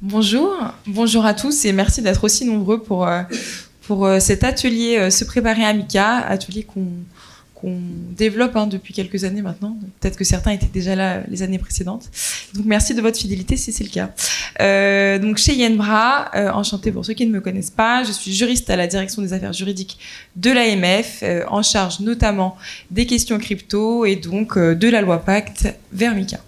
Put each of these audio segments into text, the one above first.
Bonjour à tous et merci d'être aussi nombreux pour cet atelier Se préparer à MICA, atelier qu'on développe depuis quelques années maintenant. Peut-être que certains étaient déjà là les années précédentes. Donc merci de votre fidélité si c'est le cas. Donc chez Yen Bra, enchantée pour ceux qui ne me connaissent pas, je suis juriste à la direction des affaires juridiques de l'AMF, en charge notamment des questions crypto et donc de la loi Pacte vers MICA.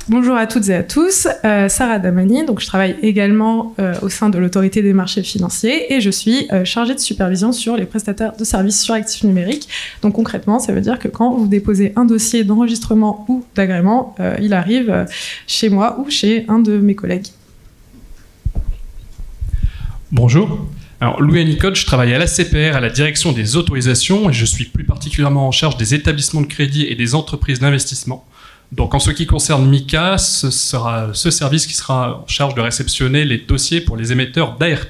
Bonjour à toutes et à tous, Sarah Damani, donc je travaille également au sein de l'autorité des marchés financiers et je suis chargée de supervision sur les prestataires de services sur actifs numériques. Donc concrètement, ça veut dire que quand vous déposez un dossier d'enregistrement ou d'agrément, il arrive chez moi ou chez un de mes collègues. Bonjour. Alors, Louis Anicot, je travaille à l'ACPR, à la direction des autorisations, et je suis plus particulièrement en charge des établissements de crédit et des entreprises d'investissement. Donc, en ce qui concerne MICA, ce sera ce service qui sera en charge de réceptionner les dossiers pour les émetteurs d'ART,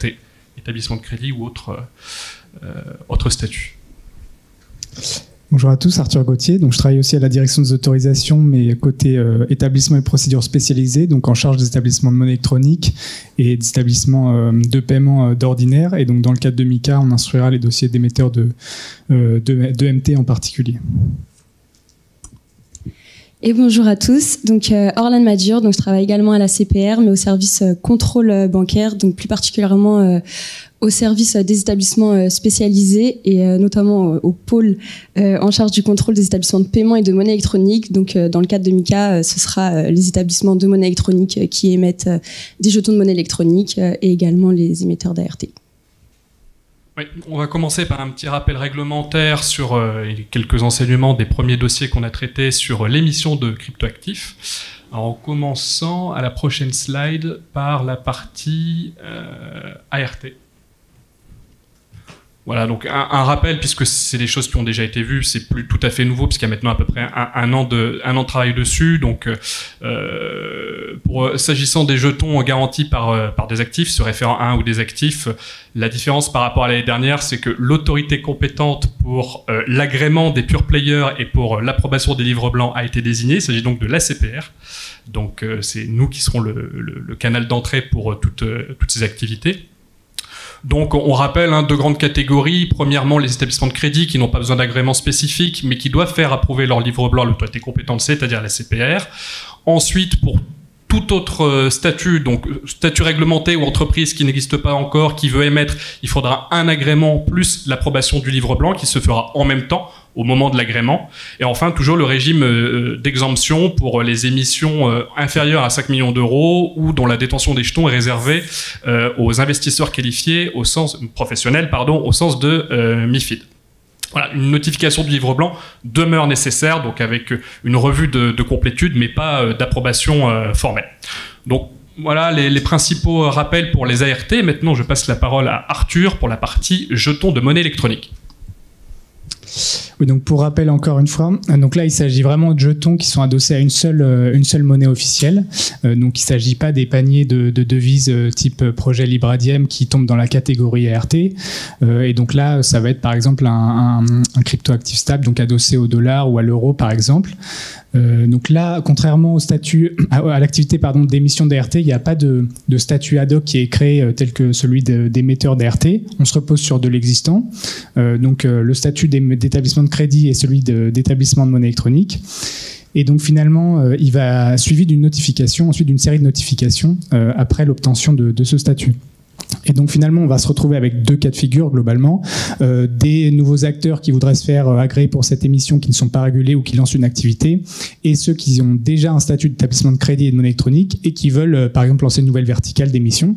établissements de crédit ou autres statuts. Bonjour à tous, Arthur Gauthier. Donc, je travaille aussi à la direction des autorisations, mais côté établissements et procédures spécialisées, donc en charge des établissements de monnaie électronique et des établissements de paiement d'ordinaire. Et donc, dans le cadre de MICA, on instruira les dossiers d'émetteurs de MT en particulier. Et bonjour à tous, donc Orlane Madjur, donc je travaille également à la CPR, mais au service contrôle bancaire, donc plus particulièrement au service des établissements spécialisés et notamment au pôle en charge du contrôle des établissements de paiement et de monnaie électronique. Donc dans le cadre de MICA, ce sera les établissements de monnaie électronique qui émettent des jetons de monnaie électronique et également les émetteurs d'ART. Oui, on va commencer par un petit rappel réglementaire sur quelques enseignements des premiers dossiers qu'on a traités sur l'émission de cryptoactifs. Alors, en commençant à la prochaine slide par la partie ART. Voilà, donc un rappel, puisque c'est des choses qui ont déjà été vues, c'est plus tout à fait nouveau, puisqu'il y a maintenant à peu près un an de travail dessus. Donc, s'agissant des jetons garantis par des actifs, se référant à un ou des actifs, la différence par rapport à l'année dernière, c'est que l'autorité compétente pour l'agrément des pure players et pour l'approbation des livres blancs a été désignée. Il s'agit donc de l'ACPR. Donc, c'est nous qui serons le canal d'entrée pour toutes ces activités. Donc, on rappelle deux grandes catégories. Premièrement, les établissements de crédit qui n'ont pas besoin d'agrément spécifique, mais qui doivent faire approuver leur livre blanc à l'autorité compétente, c'est-à-dire la CPR. Ensuite, pour tout autre statut, donc statut réglementé ou entreprise qui n'existe pas encore, qui veut émettre, il faudra un agrément plus l'approbation du livre blanc qui se fera en même temps au moment de l'agrément. Et enfin, toujours le régime d'exemption pour les émissions inférieures à 5 millions d'euros ou dont la détention des jetons est réservée aux investisseurs qualifiés professionnels, au sens de MIFID. Voilà, une notification du livre blanc demeure nécessaire, donc avec une revue de complétude, mais pas d'approbation formelle. Donc voilà les principaux rappels pour les ART. Maintenant, je passe la parole à Arthur pour la partie jetons de monnaie électronique. Oui, donc pour rappel encore une fois, donc là il s'agit vraiment de jetons qui sont adossés à une seule monnaie officielle. Donc il ne s'agit pas des paniers de devises type projet Libradium qui tombent dans la catégorie ART. Et donc là ça va être par exemple un cryptoactif stable, donc adossé au dollar ou à l'euro par exemple. Donc là, contrairement au statut, à l'activité d'émission d'ART, il n'y a pas de statut ad hoc qui est créé tel que celui d'émetteur d'ART. On se repose sur de l'existant. Donc le statut d'établissement de crédit est celui d'établissement de monnaie électronique. Et donc finalement, il va suivi d'une notification, ensuite d'une série de notifications après l'obtention de ce statut. Et donc finalement, on va se retrouver avec deux cas de figure globalement. Des nouveaux acteurs qui voudraient se faire agréer pour cette émission qui ne sont pas régulés ou qui lancent une activité, et ceux qui ont déjà un statut d'établissement de crédit et de monnaie électronique et qui veulent par exemple lancer une nouvelle verticale d'émission.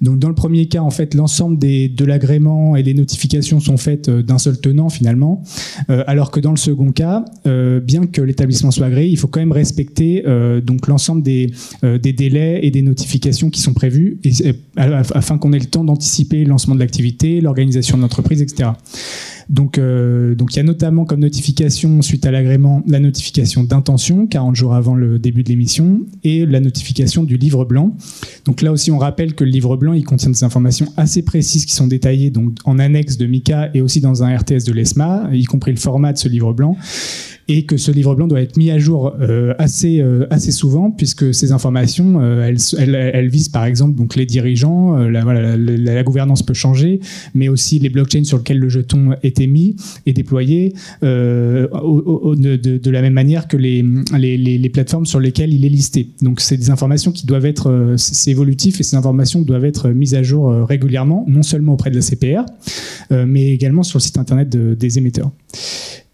Donc dans le premier cas, en fait, l'ensemble de l'agrément et les notifications sont faites d'un seul tenant finalement, alors que dans le second cas, bien que l'établissement soit agréé, il faut quand même respecter donc l'ensemble des délais et des notifications qui sont prévus afin qu'on ait le temps d'anticiper le lancement de l'activité, l'organisation de l'entreprise, etc. Donc il y a notamment comme notification suite à l'agrément la notification d'intention 40 jours avant le début de l'émission et la notification du livre blanc. Donc là aussi on rappelle que le livre blanc il contient des informations assez précises qui sont détaillées donc en annexe de MICA et aussi dans un RTS de l'ESMA, y compris le format de ce livre blanc. Et que ce livre blanc doit être mis à jour assez souvent, puisque ces informations, elles visent par exemple donc les dirigeants, la gouvernance peut changer, mais aussi les blockchains sur lesquels le jeton est émis et déployé, de la même manière que les plateformes sur lesquelles il est listé. Donc c'est des informations qui doivent être, c'est évolutif, et ces informations doivent être mises à jour régulièrement, non seulement auprès de la CPR, mais également sur le site internet des émetteurs.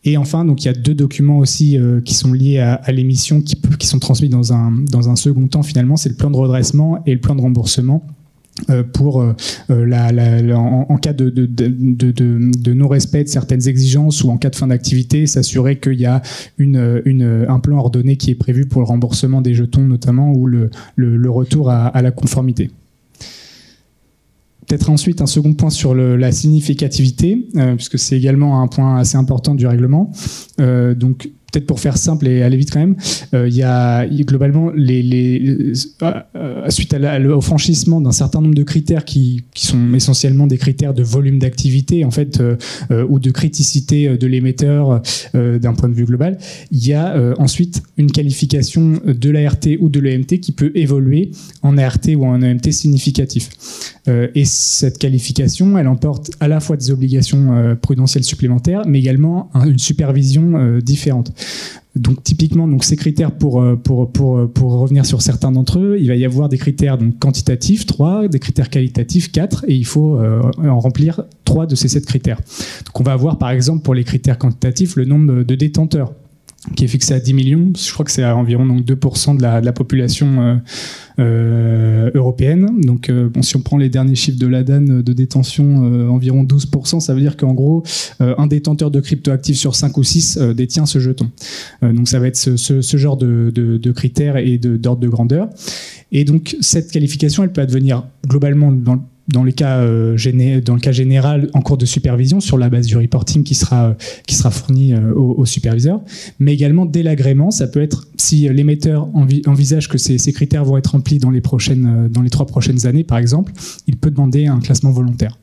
Et enfin, donc il y a 2 documents aussi qui sont liés à l'émission qui sont transmis dans un second temps finalement, c'est le plan de redressement et le plan de remboursement pour en cas de non-respect de certaines exigences ou en cas de fin d'activité, s'assurer qu'il y a un plan ordonné qui est prévu pour le remboursement des jetons notamment ou le retour à la conformité. Peut-être ensuite un second point sur la significativité, puisque c'est également un point assez important du règlement. Donc peut-être pour faire simple et aller vite quand même, il y a globalement suite au franchissement d'un certain nombre de critères qui sont essentiellement des critères de volume d'activité en fait ou de criticité de l'émetteur d'un point de vue global, il y a ensuite une qualification de l'ART ou de l'EMT qui peut évoluer en ART ou en EMT significatif. Et cette qualification, elle emporte à la fois des obligations prudentielles supplémentaires, mais également une supervision différente. Donc typiquement, donc ces critères pour revenir sur certains d'entre eux, il va y avoir des critères donc quantitatifs 3, des critères qualitatifs 4, et il faut en remplir 3 de ces 7 critères. Donc on va avoir par exemple pour les critères quantitatifs le nombre de détenteurs qui est fixé à 10 millions, je crois que c'est à environ donc 2% de la population européenne. Donc si on prend les derniers chiffres de l'ADAN de détention, environ 12%, ça veut dire qu'en gros, un détenteur de cryptoactifs sur 5 ou 6 détient ce jeton. Donc ça va être ce genre de critères et d'ordre de grandeur. Et donc cette qualification, elle peut advenir globalement dans le cas général en cours de supervision sur la base du reporting qui sera fourni au superviseur, mais également dès l'agrément. Ça peut être si l'émetteur envisage que ces critères vont être remplis dans les 3 prochaines années par exemple, il peut demander un classement volontaire.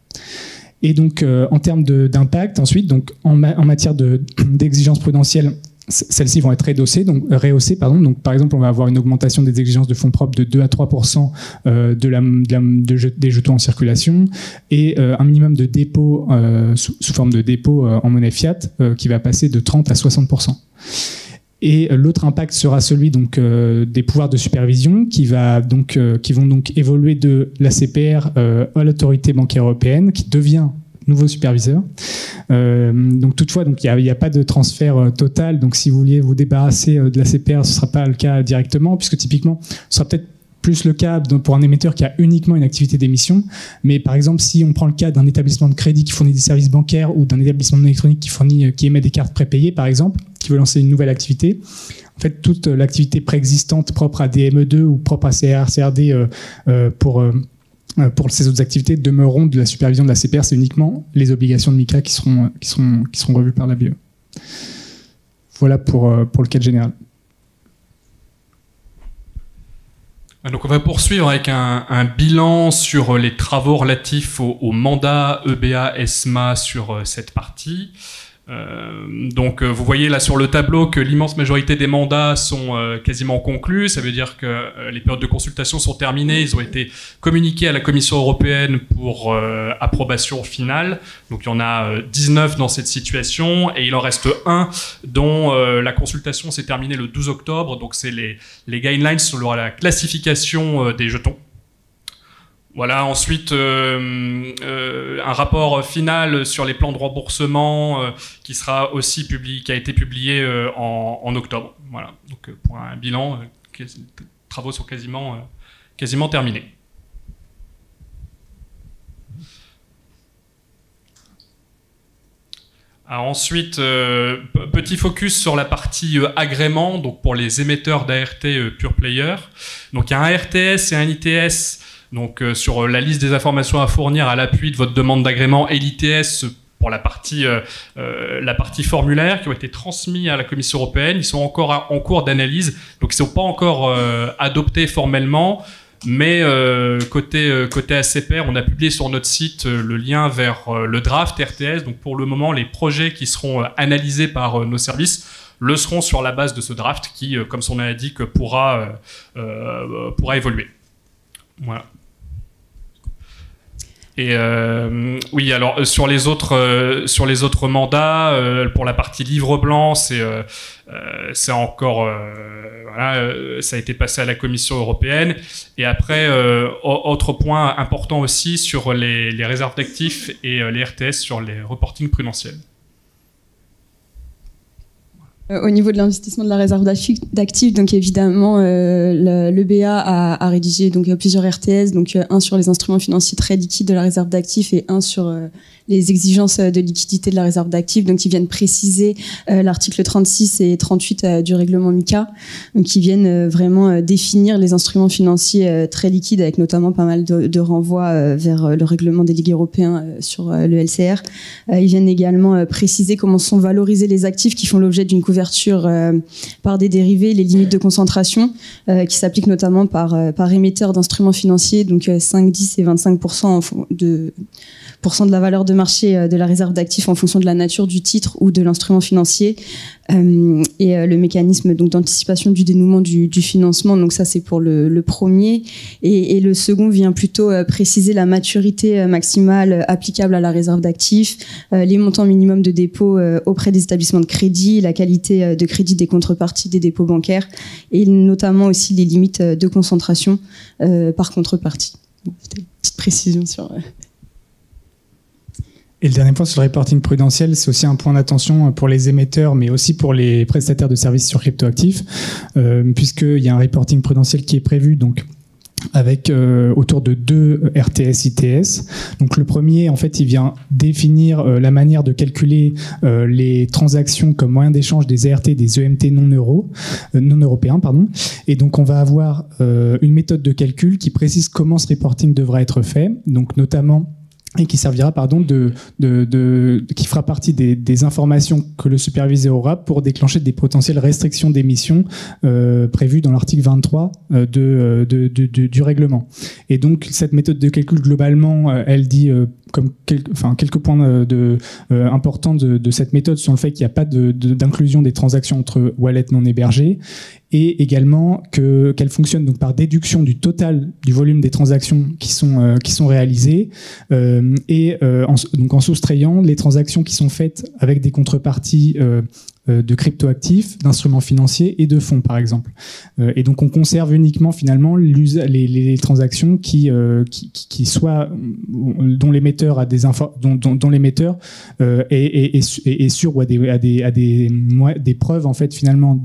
Et donc en termes d'impact ensuite, donc en matière d'exigences prudentielles, celles-ci vont être rehaussées. Donc, par exemple, on va avoir une augmentation des exigences de fonds propres de 2 à 3% des jetons en circulation et un minimum de dépôt sous forme de dépôt en monnaie fiat qui va passer de 30 à 60%. Et l'autre impact sera celui donc des pouvoirs de supervision qui vont donc évoluer de la CPR à l'autorité bancaire européenne qui devient nouveau superviseur. Donc toutefois, donc il n'y a pas de transfert total. Donc si vous vouliez vous débarrasser de la CPR, ce ne sera pas le cas directement, puisque typiquement, ce sera peut-être plus le cas pour un émetteur qui a uniquement une activité d'émission. Mais par exemple, si on prend le cas d'un établissement de crédit qui fournit des services bancaires ou d'un établissement électronique qui émet des cartes prépayées, par exemple, qui veut lancer une nouvelle activité, en fait, toute l'activité préexistante propre à DME2 ou propre à CRD pour ces autres activités demeureront de la supervision de la CPR. C'est uniquement les obligations de MICA qui seront revues par la BE. Voilà pour le cadre général. Donc on va poursuivre avec un bilan sur les travaux relatifs au mandat EBA ESMA sur cette partie. Donc vous voyez là sur le tableau que l'immense majorité des mandats sont quasiment conclus. Ça veut dire que les périodes de consultation sont terminées, ils ont été communiqués à la Commission européenne pour approbation finale. Donc il y en a 19 dans cette situation et il en reste un dont la consultation s'est terminée le 12 octobre. Donc c'est les guidelines sur la classification des jetons. Voilà, ensuite un rapport final sur les plans de remboursement qui sera aussi qui a été publié en octobre. Voilà, donc pour un bilan, les travaux sont quasiment terminés. Alors ensuite, petit focus sur la partie agrément, donc pour les émetteurs d'ART pure player. Donc il y a un RTS et un ITS. Donc sur la liste des informations à fournir à l'appui de votre demande d'agrément et l'ITS pour la partie formulaire, qui ont été transmis à la Commission européenne. Ils sont encore en cours d'analyse, donc ils ne sont pas encore adoptés formellement. Mais côté ACPR, on a publié sur notre site le lien vers le draft RTS. Donc pour le moment, les projets qui seront analysés par nos services le seront sur la base de ce draft qui, comme son nom l'indique, pourra évoluer. Voilà. Et oui, alors sur les autres mandats, pour la partie livre blanc, c'est encore voilà, ça a été passé à la Commission européenne. Et après, autre point important aussi sur les réserves d'actifs et les RTS sur les reportings prudentiels. Au niveau de l'investissement de la réserve d'actifs, donc évidemment, l'EBA a rédigé donc plusieurs RTS, donc un sur les instruments financiers très liquides de la réserve d'actifs et un sur les exigences de liquidité de la réserve d'actifs, donc qui viennent préciser l'article 36 et 38 du règlement MiCA, donc qui viennent vraiment définir les instruments financiers très liquides, avec notamment pas mal de renvois vers le règlement délégué européen sur le LCR. Ils viennent également préciser comment sont valorisés les actifs qui font l'objet d'une couverture par des dérivés, les limites de concentration qui s'appliquent notamment par émetteur d'instruments financiers, donc 5, 10 et 25% de la valeur de marché de la réserve d'actifs en fonction de la nature du titre ou de l'instrument financier, et le mécanisme donc d'anticipation du dénouement du financement. Donc ça, c'est pour le premier, et le second vient plutôt préciser la maturité maximale applicable à la réserve d'actifs, les montants minimums de dépôt auprès des établissements de crédit, la qualité de crédit des contreparties des dépôts bancaires, et notamment aussi les limites de concentration par contrepartie. Bon, c'était une petite précision sur... Et le dernier point sur le reporting prudentiel, c'est aussi un point d'attention pour les émetteurs, mais aussi pour les prestataires de services sur cryptoactifs, puisqu'il y a un reporting prudentiel qui est prévu, donc avec autour de 2 RTS ITS. Donc le premier, en fait, il vient définir la manière de calculer les transactions comme moyen d'échange des ART et des EMT non européens, pardon. Et donc on va avoir une méthode de calcul qui précise comment ce reporting devra être fait, donc notamment, et qui servira, qui fera partie des informations que le superviseur aura pour déclencher des potentielles restrictions d'émissions prévues dans l'article 23 du règlement. Et donc cette méthode de calcul, globalement, elle dit quelques points importants de cette méthode sont le fait qu'il n'y a pas d'inclusion des transactions entre wallets non hébergés, et également qu'elle fonctionne donc par déduction du total du volume des transactions qui sont réalisées, donc en soustrayant les transactions qui sont faites avec des contreparties de cryptoactifs, d'instruments financiers et de fonds, par exemple. Et donc on conserve uniquement finalement les transactions dont l'émetteur a dont l'émetteur est sûr ou a des preuves en fait finalement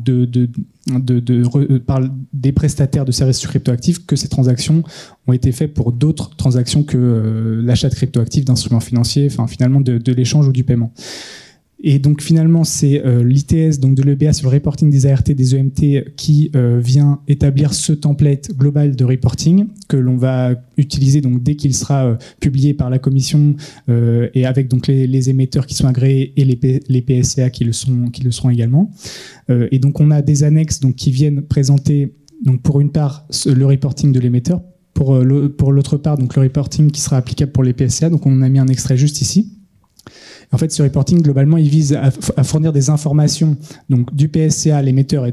par des prestataires de services sur cryptoactifs que ces transactions ont été faites pour d'autres transactions que l'achat de cryptoactifs, d'instruments financiers, enfin finalement de l'échange ou du paiement. Et donc finalement c'est l'ITS donc de l'EBA sur le reporting des ART des EMT qui vient établir ce template global de reporting que l'on va utiliser donc dès qu'il sera publié par la commission et avec donc les émetteurs qui sont agréés et les PSCA qui le seront également. Et donc on a des annexes donc qui viennent présenter donc pour une part le reporting de l'émetteur, pour l'autre part donc le reporting qui sera applicable pour les PSCA. Donc on a mis un extrait juste ici. En fait, ce reporting, globalement, il vise à fournir des informations donc, du PSCA à l'émetteur et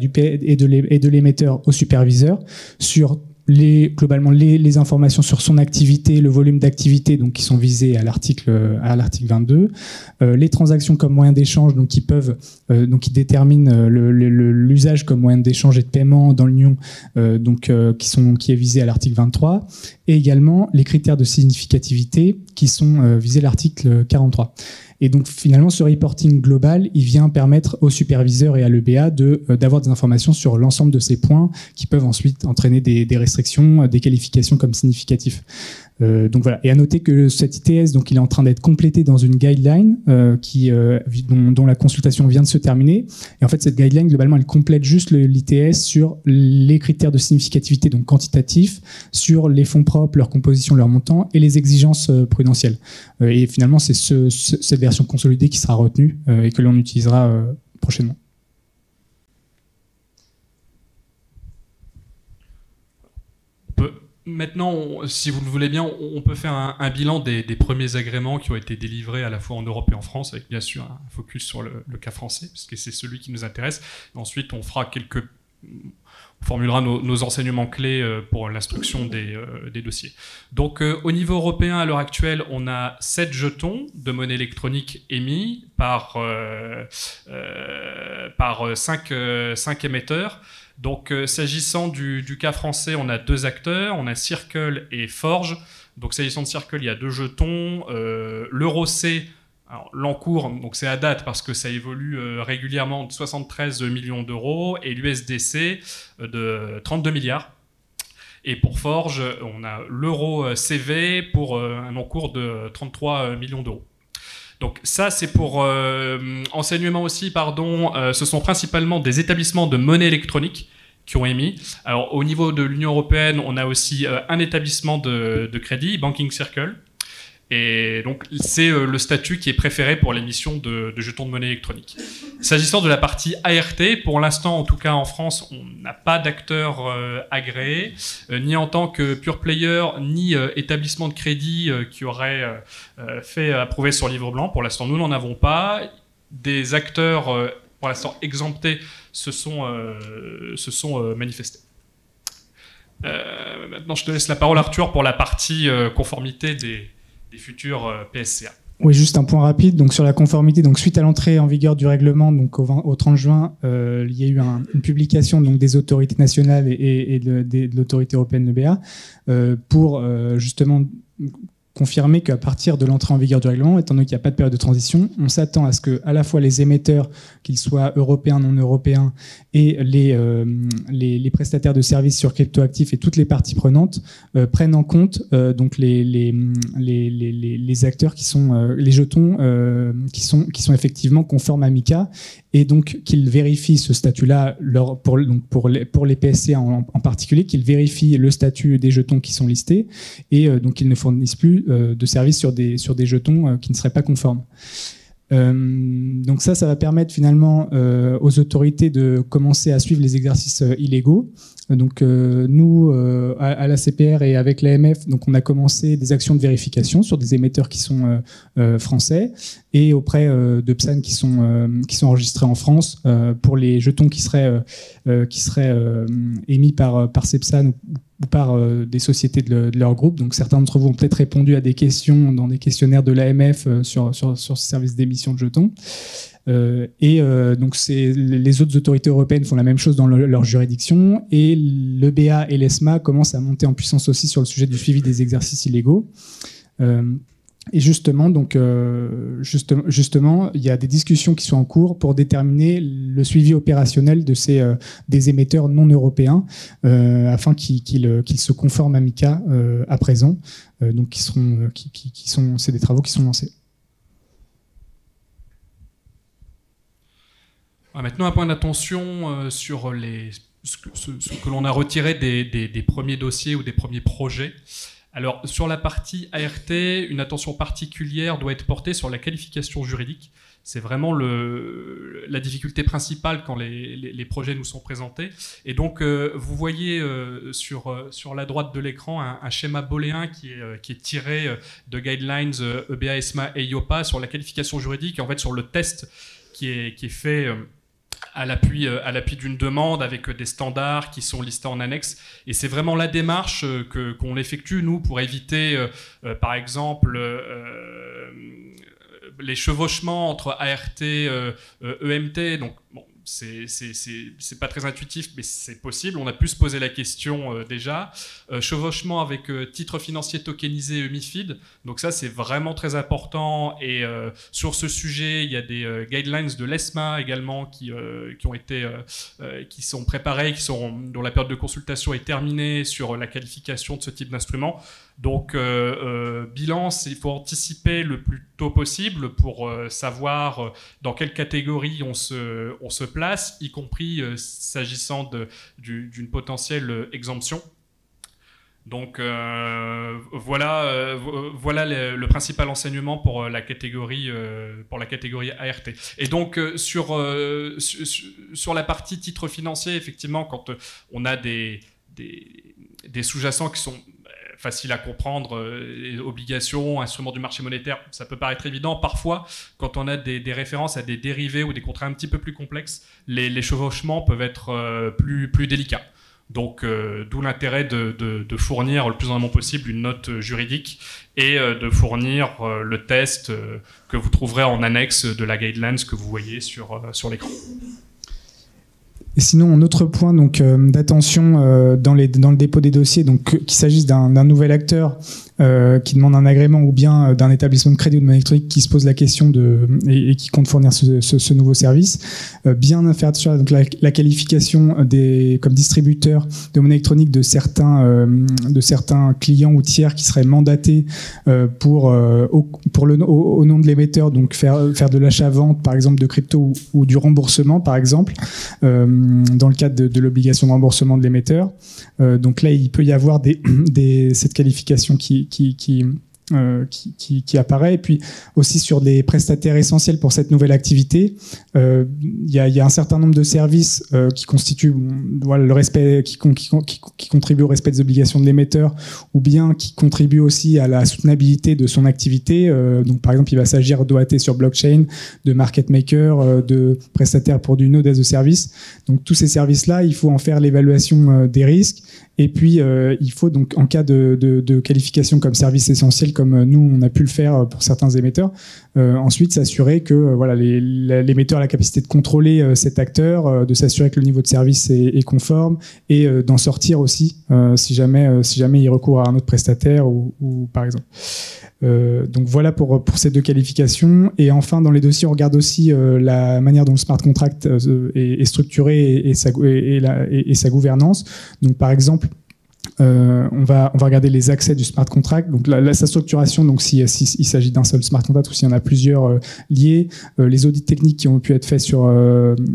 de l'émetteur au superviseur sur globalement les informations sur son activité, le volume d'activité donc qui sont visées à l'article 22, les transactions comme moyen d'échange donc qui déterminent l'usage comme moyen d'échange et de paiement dans l'Union qui est visé à l'article 23, et également les critères de significativité qui sont visés à l'article 43. Et donc finalement, ce reporting global, il vient permettre aux superviseurs et à l'EBA d'avoir des informations sur l'ensemble de ces points qui peuvent ensuite entraîner des restrictions, des qualifications comme significatifs. Donc voilà. Et à noter que cet ITS, donc il est en train d'être complété dans une guideline dont la consultation vient de se terminer. Et en fait, cette guideline, globalement, elle complète juste l'ITS sur les critères de significativité, donc quantitatifs, sur les fonds propres, leur composition, leur montant, et les exigences prudentielles. Et finalement, c'est cette version consolidée qui sera retenue et que l'on utilisera prochainement. Maintenant, si vous le voulez bien, on peut faire un bilan des premiers agréments qui ont été délivrés à la fois en Europe et en France, avec bien sûr un focus sur le cas français, parce que c'est celui qui nous intéresse. Et ensuite, on formulera nos enseignements clés pour l'instruction des dossiers. Donc, au niveau européen, à l'heure actuelle, on a 7 jetons de monnaie électronique émis par 5 émetteurs. Donc, s'agissant du cas français, on a 2 acteurs, on a Circle et Forge. Donc, s'agissant de Circle, il y a 2 jetons. L'Euro C, l'encours, donc c'est à date parce que ça évolue régulièrement, de 73 millions d'euros, et l'USDC de 32 milliards. Et pour Forge, on a l'Euro CV pour un encours de 33 millions d'euros. Donc ça, c'est pour enseignement aussi, pardon. Ce sont principalement des établissements de monnaie électronique qui ont émis. Alors au niveau de l'Union européenne, on a aussi un établissement de crédit, Banking Circle. Et donc c'est le statut qui est préféré pour l'émission de jetons de monnaie électronique. S'agissant de la partie ART, pour l'instant, en tout cas en France, on n'a pas d'acteur agréé, ni en tant que pure player, ni établissement de crédit qui aurait fait approuver sur livre blanc. Pour l'instant, nous n'en avons pas. Des acteurs, pour l'instant exemptés, se sont manifestés. Maintenant, je te laisse la parole, Arthur, pour la partie conformité des futurs PSCA. Oui, juste un point rapide. Donc sur la conformité, donc suite à l'entrée en vigueur du règlement, donc au 30 juin, il y a eu une publication donc des autorités nationales et de l'autorité européenne, l'EBA, pour justement confirmer qu'à partir de l'entrée en vigueur du règlement, étant donné qu'il n'y a pas de période de transition, on s'attend à ce que à la fois les émetteurs, qu'ils soient européens, non européens, et les prestataires de services sur cryptoactifs et toutes les parties prenantes prennent en compte donc les acteurs qui sont les jetons qui sont effectivement conformes à MiCA, et donc qu'ils vérifient ce statut-là pour les PSC en particulier, qu'ils vérifient le statut des jetons qui sont listés, et donc qu'ils ne fournissent plus de services sur des jetons qui ne seraient pas conformes. Donc ça va permettre finalement aux autorités de commencer à suivre les exercices illégaux. Donc nous, à la CPR et avec l'AMF, donc on a commencé des actions de vérification sur des émetteurs qui sont français, et auprès de PSAN qui sont enregistrés en France pour les jetons qui seraient émis par ces PSAN ou par des sociétés de leur groupe. Donc certains d'entre vous ont peut-être répondu à des questions dans des questionnaires de l'AMF sur ce service d'émission de jetons. Donc les autres autorités européennes font la même chose dans leur juridiction, et l'EBA et l'ESMA commencent à monter en puissance aussi sur le sujet du suivi des exercices illégaux. Et justement, il y a des discussions qui sont en cours pour déterminer le suivi opérationnel de des émetteurs non européens, afin qu'ils se conforment à MiCA à présent. Donc, c'est des travaux qui sont lancés. Maintenant, un point d'attention sur ce que l'on a retiré des premiers dossiers ou des premiers projets. Alors, sur la partie ART, une attention particulière doit être portée sur la qualification juridique. C'est vraiment la difficulté principale quand les projets nous sont présentés. Et donc, vous voyez sur la droite de l'écran un schéma booléen qui est tiré de guidelines EBA, ESMA et IOPA sur la qualification juridique, et en fait sur le test qui est fait à l'appui d'une demande avec des standards qui sont listés en annexe. Et c'est vraiment la démarche qu'on effectue, nous, pour éviter, par exemple, les chevauchements entre ART, EMT. Donc, bon, c'est pas très intuitif, mais c'est possible. On a pu se poser la question déjà. Chevauchement avec titre financier tokenisé MiFID. Donc ça, c'est vraiment très important. Et sur ce sujet, il y a des guidelines de l'ESMA également qui sont préparées, dont la période de consultation est terminée sur la qualification de ce type d'instrument. Donc, bilan, il faut anticiper le plus tôt possible pour savoir dans quelle catégorie on se place, y compris s'agissant d'une potentielle exemption. Donc voilà le principal enseignement pour la catégorie ART. Et donc sur la partie titres financiers, effectivement, quand on a des sous-jacents qui sont faciles à comprendre, obligations, instruments du marché monétaire, ça peut paraître évident. Parfois, quand on a des références à des dérivés ou des contrats un petit peu plus complexes, les chevauchements peuvent être plus délicats. Donc, d'où l'intérêt de fournir le plus en amont possible une note juridique et de fournir le test que vous trouverez en annexe de la guidelines que vous voyez sur l'écran. Et sinon, un autre point donc d'attention dans le dépôt des dossiers, donc qu'il s'agisse d'un nouvel acteur qui demande un agrément ou bien d'un établissement de crédit ou de monnaie électronique qui se pose la question et qui compte fournir ce nouveau service, bien faire attention donc la qualification comme distributeur de monnaie électronique de certains clients ou tiers qui seraient mandatés au nom de l'émetteur, donc faire de l'achat-vente par exemple de crypto ou du remboursement par exemple dans le cadre de l'obligation de remboursement de l'émetteur. Donc là, il peut y avoir cette qualification qui apparaît, et puis aussi sur des prestataires essentiels pour cette nouvelle activité. Il y a un certain nombre de services qui constituent le respect, qui contribuent au respect des obligations de l'émetteur, ou bien qui contribuent aussi à la soutenabilité de son activité. Donc par exemple, il va s'agir d'OAT sur blockchain, de market maker, de prestataires pour du node as a service. Donc tous ces services-là, il faut en faire l'évaluation des risques. Et puis, il faut donc, en cas de qualification comme service essentiel, comme nous, on a pu le faire pour certains émetteurs, ensuite s'assurer que l'émetteur a la capacité de contrôler cet acteur, de s'assurer que le niveau de service est conforme, et d'en sortir aussi si jamais il recourt à un autre prestataire ou par exemple. Donc voilà pour ces deux qualifications. Et enfin, dans les dossiers, on regarde aussi la manière dont le smart contract est structuré et sa gouvernance. Donc par exemple, on va regarder les accès du smart contract, donc sa structuration, donc s'il s'agit d'un seul smart contract ou s'il y en a plusieurs liés, les audits techniques qui ont pu être faits sur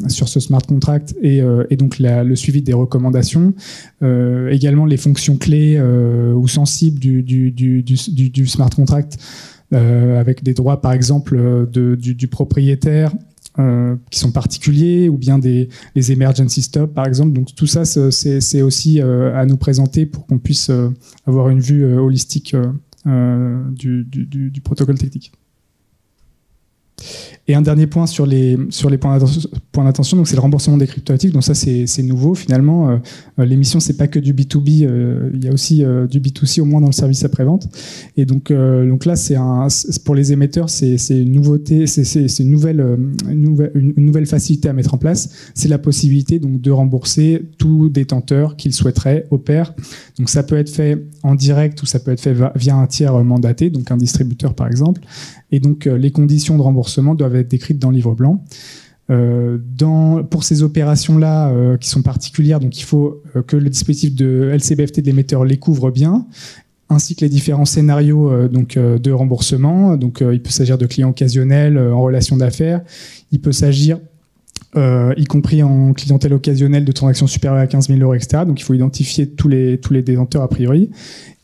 ce smart contract et donc le suivi des recommandations, également les fonctions clés ou sensibles du smart contract, avec des droits par exemple du propriétaire, qui sont particuliers, ou bien les emergency stop par exemple. Donc tout ça, c'est aussi à nous présenter pour qu'on puisse avoir une vue holistique du protocole technique. Et un dernier point sur les points d'attention, donc c'est le remboursement des cryptoactifs. Donc ça, c'est nouveau finalement. L'émission, c'est pas que du B2B, il y a aussi du B2C, au moins dans le service après-vente. Et donc là, pour les émetteurs, c'est une nouveauté, c'est une nouvelle facilité à mettre en place. C'est la possibilité donc de rembourser tout détenteur qu'il souhaiterait au pair. Donc ça peut être fait en direct ou ça peut être fait via un tiers mandaté, donc un distributeur par exemple. Et donc les conditions de remboursement doivent être décrites dans le livre blanc. Pour ces opérations-là qui sont particulières, donc il faut que le dispositif de LCBFT de l'émetteur les couvre bien, ainsi que les différents scénarios de remboursement. Donc il peut s'agir de clients occasionnels en relation d'affaires, il peut s'agir y compris en clientèle occasionnelle de transactions supérieures à 15 000 €, etc. Donc il faut identifier tous les détenteurs a priori.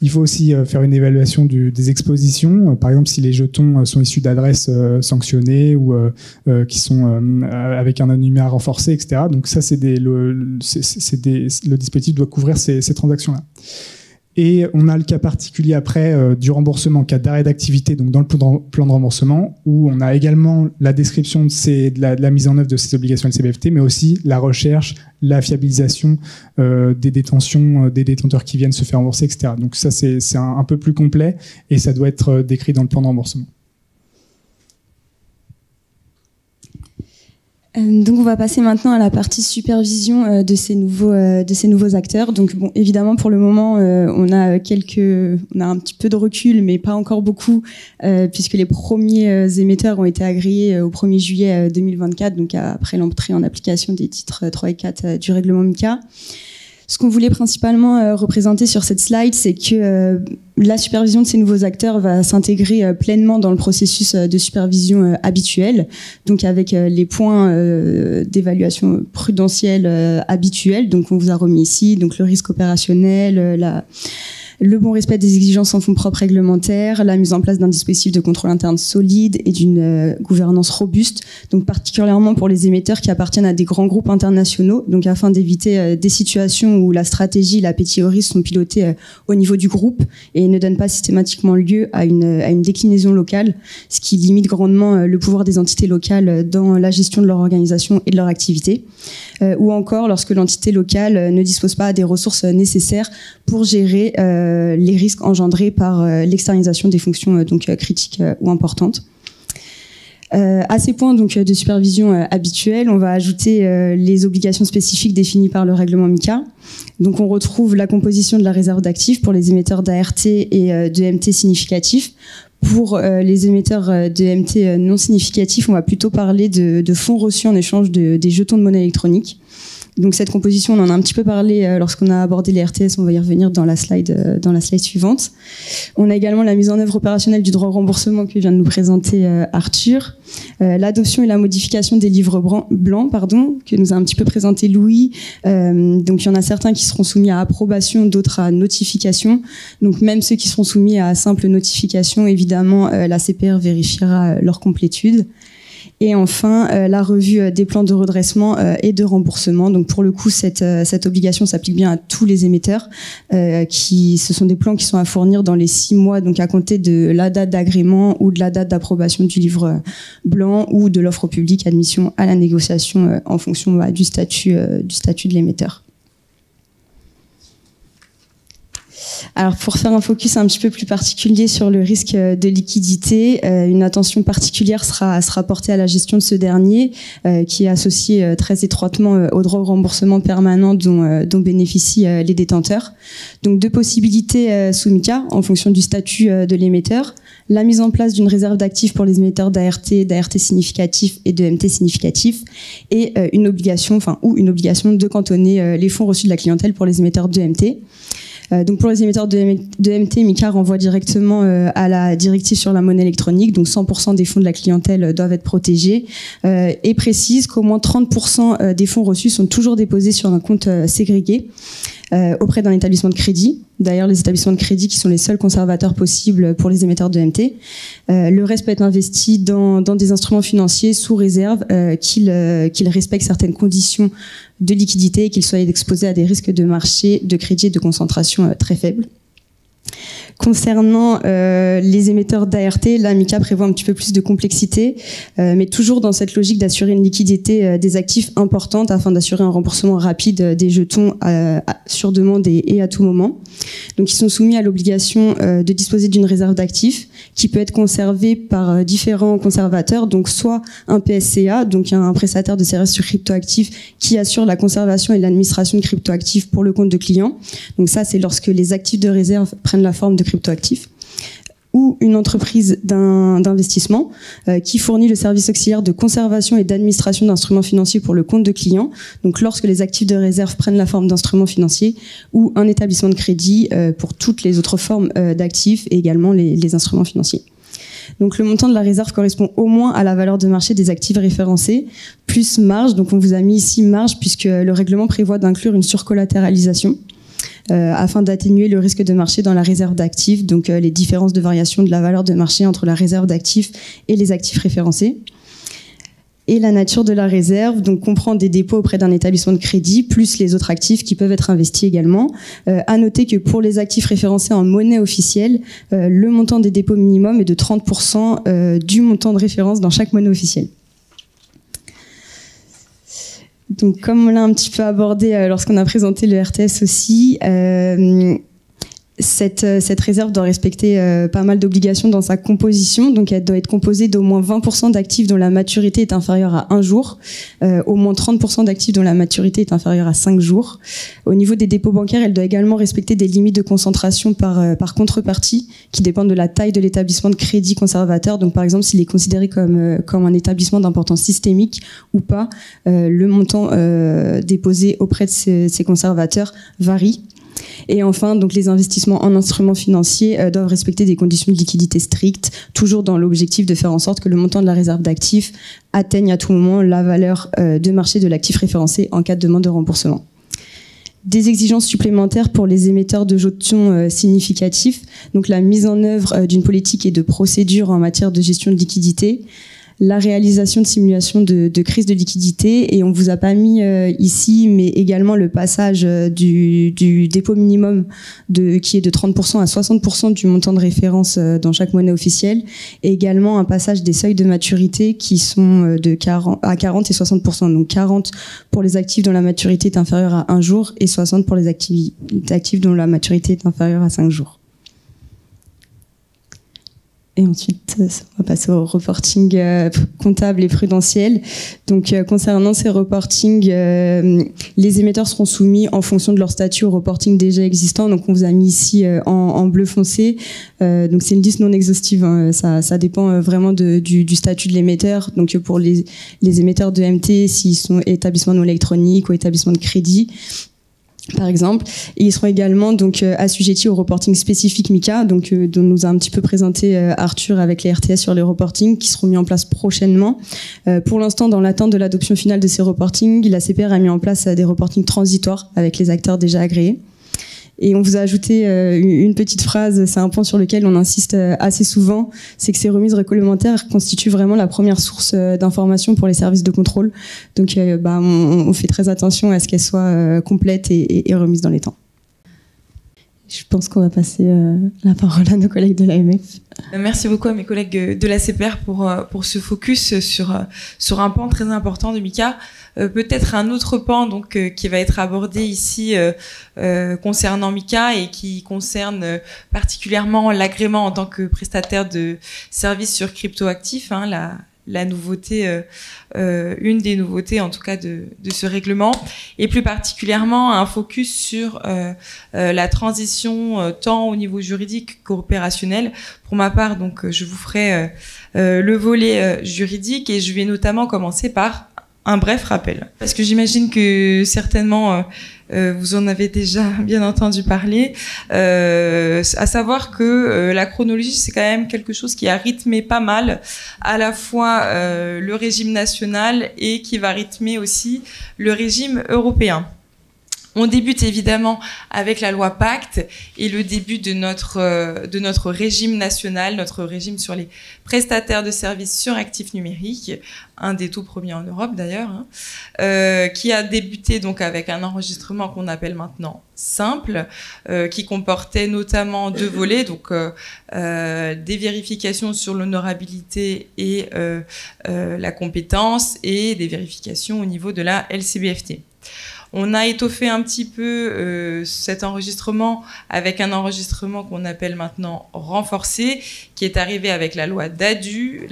Il faut aussi faire une évaluation des expositions, par exemple si les jetons sont issus d'adresses sanctionnées ou qui sont avec un anonymat renforcé, etc. Donc ça, le dispositif doit couvrir ces transactions-là. Et on a le cas particulier après du remboursement en cas d'arrêt d'activité, donc dans le plan de remboursement, où on a également la description de la mise en œuvre de ces obligations LCBFT, mais aussi la recherche, la fiabilisation des détentions, des détenteurs qui viennent se faire rembourser, etc. Donc ça, c'est un peu plus complet et ça doit être décrit dans le plan de remboursement. Donc on va passer maintenant à la partie supervision de ces nouveaux acteurs. Donc bon, évidemment pour le moment on a un petit peu de recul, mais pas encore beaucoup, puisque les premiers émetteurs ont été agréés au 1er juillet 2024, donc après l'entrée en application des titres 3 et 4 du règlement MiCA. Ce qu'on voulait principalement représenter sur cette slide, c'est que la supervision de ces nouveaux acteurs va s'intégrer pleinement dans le processus de supervision habituel, donc avec les points d'évaluation prudentielle habituels, donc on vous a remis ici, donc le risque opérationnel, le bon respect des exigences en fonds propres réglementaires, la mise en place d'un dispositif de contrôle interne solide et d'une gouvernance robuste, donc particulièrement pour les émetteurs qui appartiennent à des grands groupes internationaux, donc afin d'éviter des situations où la stratégie et l'appétit au risque sont pilotés au niveau du groupe et ne donnent pas systématiquement lieu à une déclinaison locale, ce qui limite grandement le pouvoir des entités locales dans la gestion de leur organisation et de leur activité, ou encore lorsque l'entité locale ne dispose pas des ressources nécessaires pour gérer les risques engendrés par l'externalisation des fonctions critiques ou importantes. À ces points donc de supervision habituelle, on va ajouter les obligations spécifiques définies par le règlement MiCA. Donc on retrouve la composition de la réserve d'actifs pour les émetteurs d'ART et d'EMT significatifs. Pour les émetteurs d'EMT non significatifs, on va plutôt parler de fonds reçus en échange des jetons de monnaie électronique. Donc cette composition, on en a un petit peu parlé lorsqu'on a abordé les RTS, on va y revenir dans la slide suivante. On a également la mise en œuvre opérationnelle du droit au remboursement que vient de nous présenter Arthur, l'adoption et la modification des livres blancs, que nous a un petit peu présenté Louis. Donc il y en a certains qui seront soumis à approbation, d'autres à notification. Donc même ceux qui seront soumis à simple notification, évidemment, la CPR vérifiera leur complétude. Et enfin, la revue des plans de redressement et de remboursement. Donc pour le coup, cette obligation s'applique bien à tous les émetteurs. Ce sont des plans qui sont à fournir dans les 6 mois, donc à compter de la date d'agrément ou de la date d'approbation du livre blanc ou de l'offre publique admission à la négociation en fonction du statut de l'émetteur. Alors pour faire un focus un petit peu plus particulier sur le risque de liquidité, une attention particulière sera portée à la gestion de ce dernier, qui est associé très étroitement au droit au remboursement permanent dont bénéficient les détenteurs. Donc 2 possibilités sous MiCA en fonction du statut de l'émetteur. La mise en place d'une réserve d'actifs pour les émetteurs d'ART significatifs et de MT significatifs, et une obligation de cantonner les fonds reçus de la clientèle pour les émetteurs de MT. Donc pour les émetteurs de MT, MiCA renvoie directement à la directive sur la monnaie électronique, donc 100% des fonds de la clientèle doivent être protégés, et précise qu'au moins 30% des fonds reçus sont toujours déposés sur un compte ségrégué auprès d'un établissement de crédit. D'ailleurs, les établissements de crédit qui sont les seuls conservateurs possibles pour les émetteurs de MT. Le reste peut être investi dans des instruments financiers sous réserve qu'ils respectent certaines conditions de liquidité et qu'ils soient exposés à des risques de marché, de crédit et de concentration très faibles. Concernant les émetteurs d'ART, là, MiCA prévoit un petit peu plus de complexité, mais toujours dans cette logique d'assurer une liquidité des actifs importante afin d'assurer un remboursement rapide des jetons sur demande et à tout moment. Donc, ils sont soumis à l'obligation de disposer d'une réserve d'actifs qui peut être conservée par différents conservateurs, donc soit un PSCA, donc un prestataire de services sur cryptoactifs qui assure la conservation et l'administration de cryptoactifs pour le compte de clients. Donc ça, c'est lorsque les actifs de réserve prennent la forme de cryptoactifs, ou une entreprise d'investissement qui fournit le service auxiliaire de conservation et d'administration d'instruments financiers pour le compte de clients, donc lorsque les actifs de réserve prennent la forme d'instruments financiers, ou un établissement de crédit pour toutes les autres formes d'actifs et également les instruments financiers. Donc le montant de la réserve correspond au moins à la valeur de marché des actifs référencés, plus marge, donc on vous a mis ici marge puisque le règlement prévoit d'inclure une surcollatéralisation, afin d'atténuer le risque de marché dans la réserve d'actifs, donc les différences de variation de la valeur de marché entre la réserve d'actifs et les actifs référencés. Et la nature de la réserve donc comprend des dépôts auprès d'un établissement de crédit, plus les autres actifs qui peuvent être investis également. À noter que pour les actifs référencés en monnaie officielle, le montant des dépôts minimum est de 30% du montant de référence dans chaque monnaie officielle. Donc, comme on l'a un petit peu abordé lorsqu'on a présenté le RTS aussi, Cette réserve doit respecter pas mal d'obligations dans sa composition. Donc, elle doit être composée d'au moins 20% d'actifs dont la maturité est inférieure à 1 jour, au moins 30% d'actifs dont la maturité est inférieure à 5 jours. Au niveau des dépôts bancaires, elle doit également respecter des limites de concentration par contrepartie qui dépendent de la taille de l'établissement de crédit conservateur. Donc, par exemple, s'il est considéré comme un établissement d'importance systémique ou pas, le montant déposé auprès de ces conservateurs varie. Et enfin, donc les investissements en instruments financiers doivent respecter des conditions de liquidité strictes, toujours dans l'objectif de faire en sorte que le montant de la réserve d'actifs atteigne à tout moment la valeur de marché de l'actif référencé en cas de demande de remboursement. Des exigences supplémentaires pour les émetteurs de jetons significatifs, donc la mise en œuvre d'une politique et de procédures en matière de gestion de liquidité, la réalisation de simulations de crise de liquidité, et on vous a pas mis ici, mais également le passage du dépôt minimum qui est de 30% à 60% du montant de référence dans chaque monnaie officielle, et également un passage des seuils de maturité qui sont à 40 et 60%. Donc 40 pour les actifs dont la maturité est inférieure à 1 jour et 60 pour les actifs dont la maturité est inférieure à 5 jours. Et ensuite, on va passer au reporting comptable et prudentiel. Donc, concernant ces reportings, les émetteurs seront soumis en fonction de leur statut au reporting déjà existant. Donc, on vous a mis ici en bleu foncé. Donc, c'est une liste non exhaustive, hein. Ça dépend vraiment du statut de l'émetteur. Donc, pour les émetteurs de MT, s'ils sont établissements non électroniques ou établissements de crédit, par exemple, et ils seront également donc assujettis au reporting spécifique MiCA, donc dont nous a un petit peu présenté Arthur avec les RTS sur les reportings qui seront mis en place prochainement. Pour l'instant, dans l'attente de l'adoption finale de ces reportings, la CPR a mis en place des reportings transitoires avec les acteurs déjà agréés. Et on vous a ajouté une petite phrase, c'est un point sur lequel on insiste assez souvent, c'est que ces remises réglementaires constituent vraiment la première source d'information pour les services de contrôle. Donc on fait très attention à ce qu'elles soient complètes et remises dans les temps. Je pense qu'on va passer la parole à nos collègues de l'AMF. Merci beaucoup à mes collègues de la CPR pour ce focus sur un pan très important de MiCA. Peut-être un autre pan donc qui va être abordé ici concernant MiCA et qui concerne particulièrement l'agrément en tant que prestataire de services sur cryptoactifs, hein, la nouveauté, une des nouveautés en tout cas de ce règlement, et plus particulièrement un focus sur la transition tant au niveau juridique qu'opérationnel. Pour ma part, donc, je vous ferai le volet juridique et je vais notamment commencer par un bref rappel. Parce que j'imagine que certainement vous en avez déjà bien entendu parler, à savoir que la chronologie, c'est quand même quelque chose qui a rythmé pas mal à la fois le régime national et qui va rythmer aussi le régime européen. On débute évidemment avec la loi Pacte et le début de notre régime national, notre régime sur les prestataires de services sur actifs numériques, un des tout premiers en Europe d'ailleurs, hein, qui a débuté donc avec un enregistrement qu'on appelle maintenant simple, qui comportait notamment 2 volets, donc des vérifications sur l'honorabilité et la compétence et des vérifications au niveau de la LCBFT. On a étoffé un petit peu cet enregistrement avec un enregistrement qu'on appelle maintenant renforcé, qui est arrivé avec la loi DADU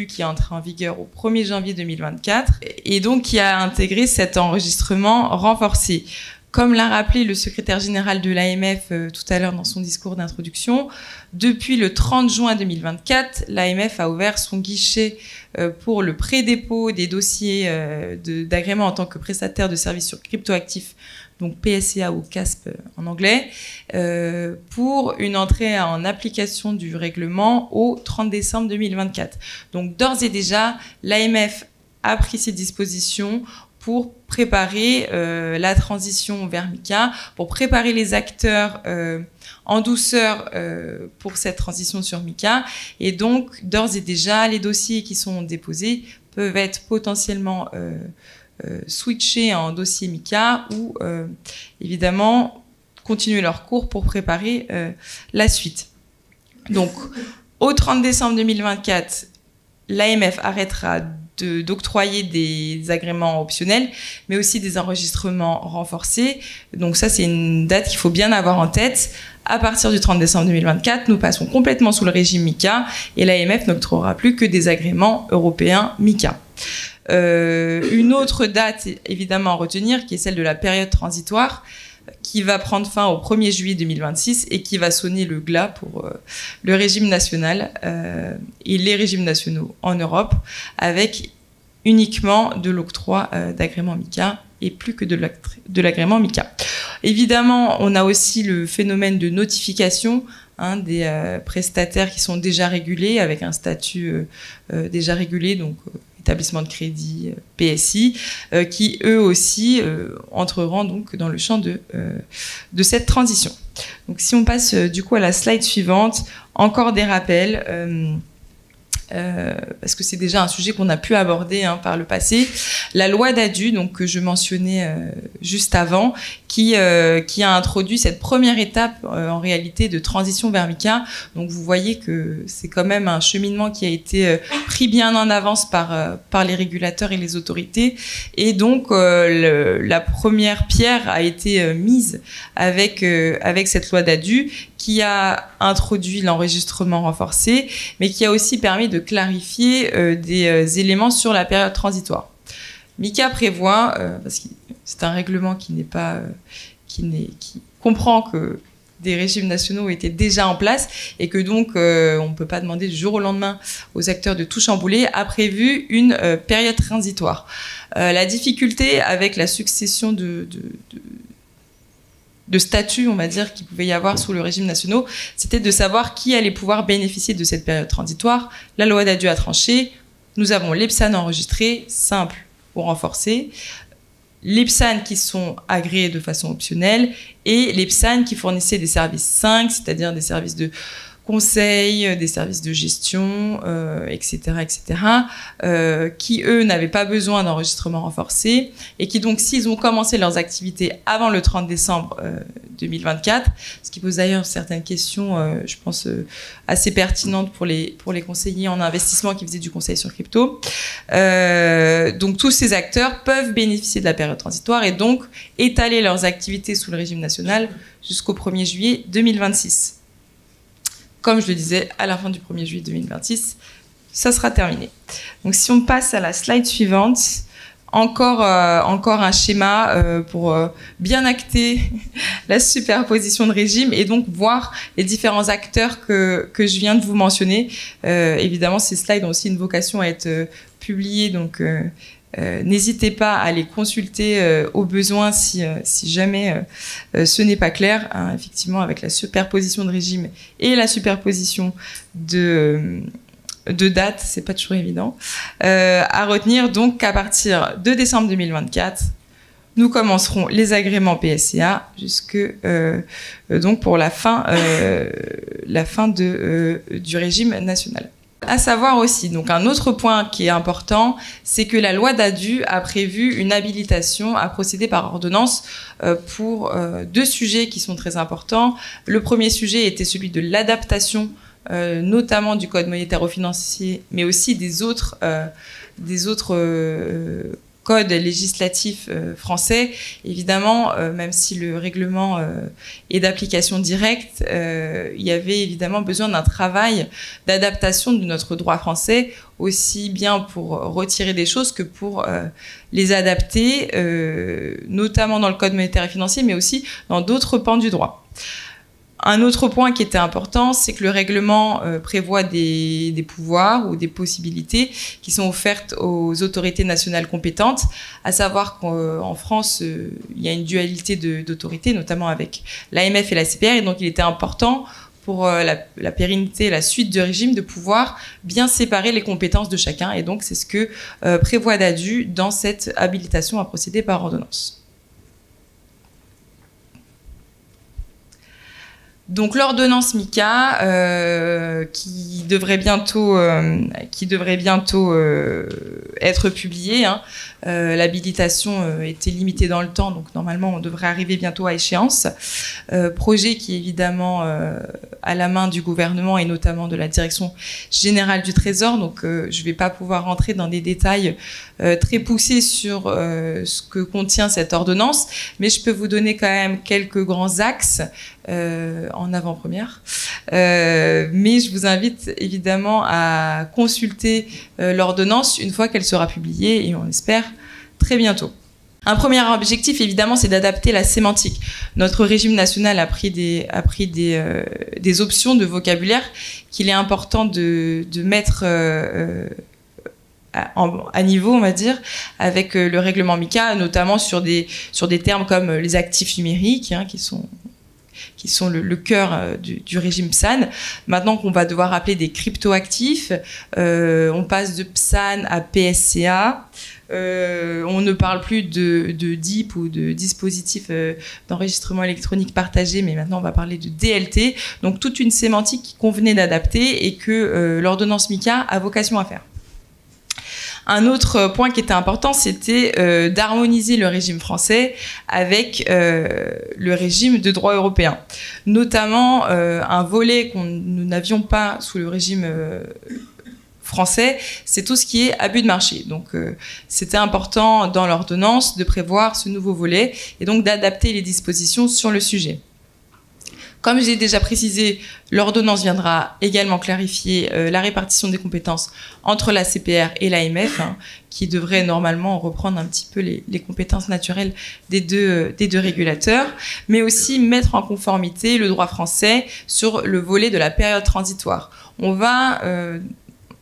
qui est entrée en vigueur au 1er janvier 2024, et donc qui a intégré cet enregistrement renforcé. Comme l'a rappelé le secrétaire général de l'AMF tout à l'heure dans son discours d'introduction, depuis le 30 juin 2024, l'AMF a ouvert son guichet pour le pré-dépôt des dossiers d'agrément en tant que prestataire de services sur cryptoactifs, donc PSCA ou CASP en anglais, pour une entrée en application du règlement au 30 décembre 2024. Donc d'ores et déjà, l'AMF a pris ses dispositions pour préparer la transition vers MiCA, pour préparer les acteurs en douceur pour cette transition sur MiCA. Et donc, d'ores et déjà, les dossiers qui sont déposés peuvent être potentiellement switchés en dossier MiCA ou, évidemment, continuer leur cours pour préparer la suite. Donc, au 30 décembre 2024, l'AMF arrêtera d'octroyer des agréments optionnels, mais aussi des enregistrements renforcés. Donc ça, c'est une date qu'il faut bien avoir en tête. À partir du 30 décembre 2024, nous passons complètement sous le régime MiCA et l'AMF n'octroiera plus que des agréments européens MiCA. Une autre date évidemment à retenir, qui est celle de la période transitoire, qui va prendre fin au 1er juillet 2026 et qui va sonner le glas pour le régime national et les régimes nationaux en Europe, avec uniquement de l'octroi d'agrément MiCA et plus que de l'agrément MiCA. Évidemment, on a aussi le phénomène de notification des prestataires qui sont déjà régulés, avec un statut déjà régulé, donc établissement de crédit, PSI, qui eux aussi entreront donc dans le champ de cette transition. Donc si on passe du coup à la slide suivante, encore des rappels, parce que c'est déjà un sujet qu'on a pu aborder par le passé. La loi Dadu, donc que je mentionnais juste avant, qui a introduit cette première étape en réalité de transition vers MiCA. Donc vous voyez que c'est quand même un cheminement qui a été pris bien en avance par les régulateurs et les autorités. Et donc la première pierre a été mise avec cette loi Dadu, qui a introduit l'enregistrement renforcé, mais qui a aussi permis de clarifier des éléments sur la période transitoire. MiCA prévoit, parce que c'est un règlement qui comprend que des régimes nationaux étaient déjà en place et que donc on ne peut pas demander du jour au lendemain aux acteurs de tout chambouler, a prévu une période transitoire. La difficulté avec la succession de statuts, on va dire, qu'il pouvait y avoir sous le régime national, c'était de savoir qui allait pouvoir bénéficier de cette période transitoire. La loi Dadu a tranché. Nous avons les PSAN enregistrés, simples ou renforcés, les PSAN qui sont agréés de façon optionnelle et les PSAN qui fournissaient des services 5, c'est-à-dire des services de conseil, des services de gestion, etc., qui, eux, n'avaient pas besoin d'enregistrement renforcé et qui, donc, s'ils ont commencé leurs activités avant le 30 décembre 2024, ce qui pose d'ailleurs certaines questions, je pense, assez pertinentes pour les conseillers en investissement qui faisaient du conseil sur crypto. Donc, tous ces acteurs peuvent bénéficier de la période transitoire et donc étaler leurs activités sous le régime national jusqu'au 1er juillet 2026. Comme je le disais, à la fin du 1er juillet 2026, ça sera terminé. Donc si on passe à la slide suivante, encore un schéma pour bien acter la superposition de régimes et donc voir les différents acteurs que je viens de vous mentionner. Évidemment, ces slides ont aussi une vocation à être publiés, donc n'hésitez pas à les consulter au besoin si jamais ce n'est pas clair. Effectivement, avec la superposition de régime et la superposition de dates, c'est pas toujours évident. À retenir donc qu'à partir de décembre 2024, nous commencerons les agréments PSCA jusque donc pour la fin du régime national. À savoir aussi, donc un autre point qui est important, c'est que la loi Dadu a prévu une habilitation à procéder par ordonnance pour deux sujets qui sont très importants. Le premier sujet était celui de l'adaptation, notamment du code monétaire-financier, mais aussi des autres code législatif français. Évidemment, même si le règlement est d'application directe, il y avait évidemment besoin d'un travail d'adaptation de notre droit français, aussi bien pour retirer des choses que pour les adapter, notamment dans le code monétaire et financier, mais aussi dans d'autres pans du droit. Un autre point qui était important, c'est que le règlement prévoit des pouvoirs ou des possibilités qui sont offertes aux autorités nationales compétentes, à savoir qu'en France, il y a une dualité d'autorités, notamment avec l'AMF et la CPR, et donc il était important pour la pérennité et la suite du régime de pouvoir bien séparer les compétences de chacun, et donc c'est ce que prévoit Dadu dans cette habilitation à procéder par ordonnance. Donc l'ordonnance MiCA qui devrait bientôt être publiée. L'habilitation était limitée dans le temps, donc normalement on devrait arriver bientôt à échéance. Projet qui est évidemment à la main du gouvernement et notamment de la Direction générale du Trésor. Donc je ne vais pas pouvoir rentrer dans des détails très poussés sur ce que contient cette ordonnance, mais je peux vous donner quand même quelques grands axes en avant-première. Mais je vous invite évidemment à consulter l'ordonnance une fois qu'elle sera publiée, et on espère très bientôt. Un premier objectif, évidemment, c'est d'adapter la sémantique. Notre régime national a pris des options de vocabulaire qu'il est important de mettre à niveau, on va dire, avec le règlement MiCA, notamment sur des termes comme les actifs numériques, hein, qui sont le cœur du régime PSAN. Maintenant qu'on va devoir appeler des cryptoactifs, on passe de PSAN à PSCA. On ne parle plus de DIP ou de dispositif d'enregistrement électronique partagé, mais maintenant on va parler de DLT. Donc toute une sémantique qu'il convenait d'adapter et que l'ordonnance MiCA a vocation à faire. Un autre point qui était important, c'était d'harmoniser le régime français avec le régime de droit européen. Notamment un volet que nous n'avions pas sous le régime français, c'est tout ce qui est abus de marché. Donc c'était important dans l'ordonnance de prévoir ce nouveau volet et donc d'adapter les dispositions sur le sujet. Comme j'ai déjà précisé, l'ordonnance viendra également clarifier la répartition des compétences entre la CPR et l'AMF, hein, qui devrait normalement reprendre un petit peu les compétences naturelles des deux régulateurs, mais aussi mettre en conformité le droit français sur le volet de la période transitoire. On va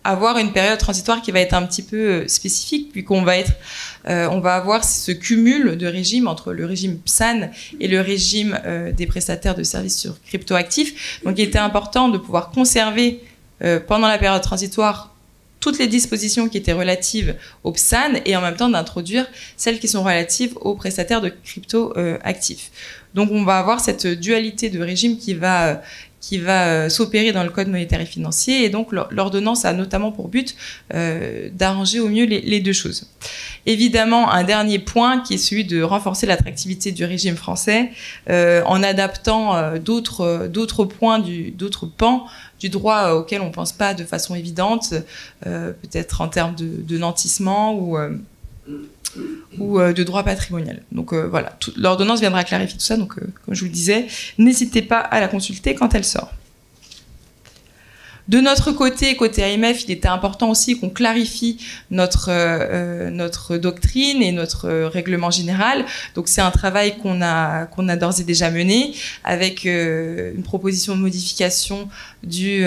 avoir une période transitoire qui va être un petit peu spécifique, puisqu'on va avoir ce cumul de régimes entre le régime PSAN et le régime des prestataires de services sur cryptoactifs. Donc il était important de pouvoir conserver pendant la période transitoire toutes les dispositions qui étaient relatives au PSAN et en même temps d'introduire celles qui sont relatives aux prestataires de cryptoactifs. Donc on va avoir cette dualité de régime qui va s'opérer dans le Code monétaire et financier, et donc l'ordonnance a notamment pour but d'arranger au mieux les deux choses. Évidemment, un dernier point qui est celui de renforcer l'attractivité du régime français en adaptant d'autres pans du droit auquel on ne pense pas de façon évidente, peut-être en termes de nantissement ou de droit patrimonial. Donc voilà, l'ordonnance viendra clarifier tout ça, donc comme je vous le disais, n'hésitez pas à la consulter quand elle sort. De notre côté AMF, il était important aussi qu'on clarifie notre doctrine et notre règlement général. Donc c'est un travail qu'on a d'ores et déjà mené avec une proposition de modification du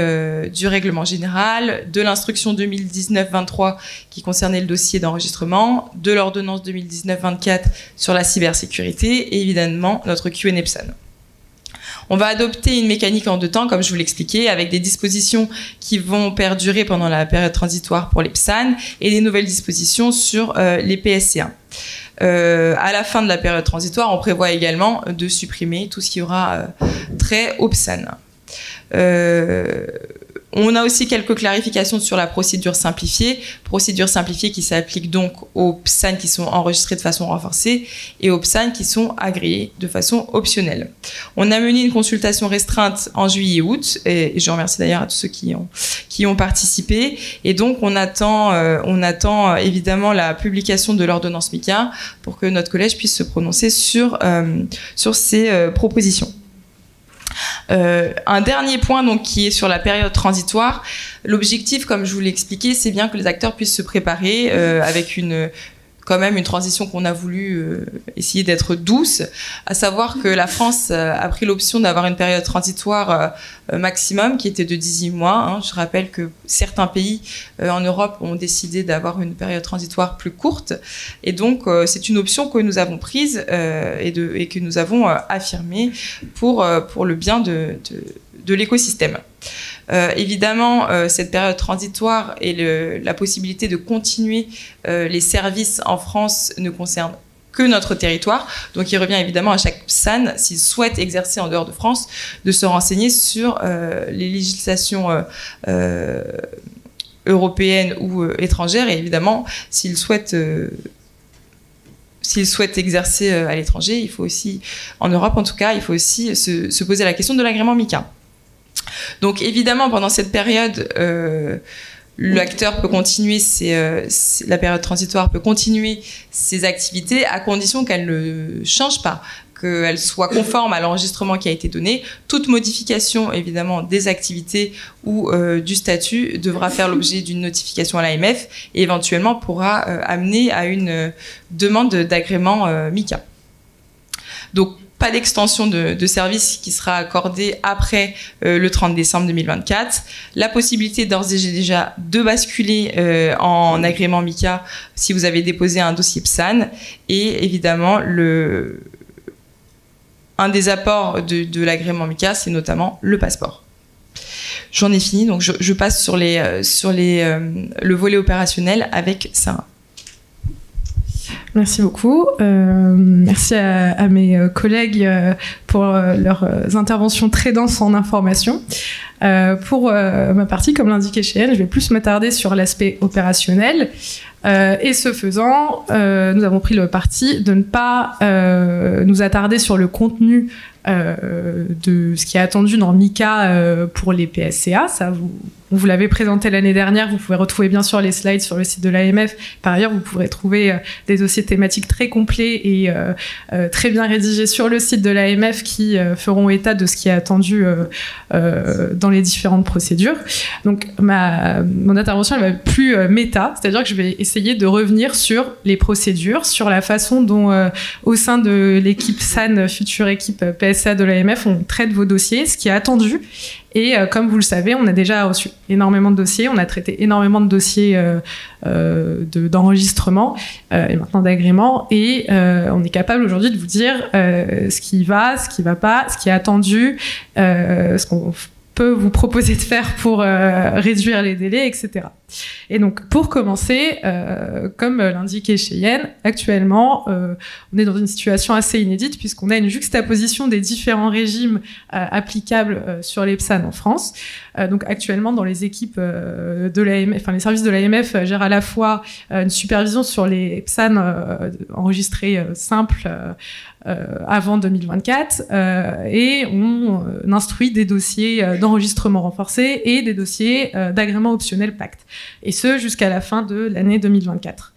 règlement général, de l'instruction 2019-23 qui concernait le dossier d'enregistrement, de l'ordonnance 2019-24 sur la cybersécurité et évidemment notre Q&A PSAN. On va adopter une mécanique en deux temps, comme je vous l'expliquais, avec des dispositions qui vont perdurer pendant la période transitoire pour les PSAN et des nouvelles dispositions sur les PSCA. À la fin de la période transitoire, on prévoit également de supprimer tout ce qui aura trait au PSAN. On a aussi quelques clarifications sur la procédure simplifiée qui s'applique donc aux PSAN qui sont enregistrés de façon renforcée et aux PSAN qui sont agréés de façon optionnelle. On a mené une consultation restreinte en juillet et août, et je remercie d'ailleurs à tous ceux qui ont participé, et donc on attend évidemment la publication de l'ordonnance MiCA pour que notre collège puisse se prononcer sur ces propositions. Un dernier point donc, qui est sur la période transitoire. L'objectif, comme je vous l'ai expliqué, c'est bien que les acteurs puissent se préparer avec quand même une transition qu'on a voulu essayer d'être douce, à savoir que la France a pris l'option d'avoir une période transitoire maximum qui était de 18 mois. Hein. Je rappelle que certains pays en Europe ont décidé d'avoir une période transitoire plus courte, et donc c'est une option que nous avons prise et que nous avons affirmée pour le bien de l'écosystème. Évidemment, cette période transitoire et la possibilité de continuer les services en France ne concerne que notre territoire. Donc il revient évidemment à chaque PSAN, s'il souhaite exercer en dehors de France, de se renseigner sur les législations européennes ou étrangères, et évidemment s'il souhaite exercer à l'étranger, il faut aussi, en Europe en tout cas, il faut aussi se poser la question de l'agrément MiCA. Donc évidemment, pendant cette période, l'acteur peut continuer la période transitoire peut continuer ses activités à condition qu'elle ne change pas, qu'elle soit conforme à l'enregistrement qui a été donné. Toute modification, évidemment, des activités ou du statut devra faire l'objet d'une notification à l'AMF et éventuellement pourra amener à une demande d'agrément MICA. Donc, pas d'extension de service qui sera accordée après le 30 décembre 2024. La possibilité d'ores et déjà de basculer en agrément MICA si vous avez déposé un dossier PSAN. Et évidemment, un des apports de l'agrément MICA, c'est notamment le passeport. J'en ai fini, donc je passe sur le volet opérationnel avec Sarah. Merci beaucoup. Merci à mes collègues pour leurs interventions très denses en informations. Pour ma partie, comme l'indiquait Cheyenne, je vais plus m'attarder sur l'aspect opérationnel. Et ce faisant, nous avons pris le parti de ne pas nous attarder sur le contenu de ce qui est attendu dans MICA pour les PSCA. Ça, vous l'avez présenté l'année dernière, vous pouvez retrouver bien sûr les slides sur le site de l'AMF. Par ailleurs, vous pourrez trouver des dossiers thématiques très complets et très bien rédigés sur le site de l'AMF qui feront état de ce qui est attendu dans les différentes procédures. Donc mon intervention elle va être plus méta, c'est-à-dire que je vais essayer de revenir sur les procédures, sur la façon dont au sein de l'équipe SAN, future équipe PSA de l'AMF, on traite vos dossiers, ce qui est attendu. Et comme vous le savez, on a déjà reçu énormément de dossiers, on a traité énormément de dossiers d'enregistrement et maintenant d'agrément, et on est capable aujourd'hui de vous dire ce qui va pas, ce qui est attendu, ce qu'on peut vous proposer de faire pour réduire les délais, etc. Et donc, pour commencer, comme l'indiquait Cheyenne, actuellement, on est dans une situation assez inédite puisqu'on a une juxtaposition des différents régimes applicables sur les PSAN en France. Donc, actuellement, dans les équipes de l'AMF, enfin les services de l'AMF gèrent à la fois une supervision sur les PSAN enregistrés simples avant 2024 et on instruit des dossiers d'enregistrement renforcé et des dossiers d'agrément optionnel pacte. Et ce, jusqu'à la fin de l'année 2024.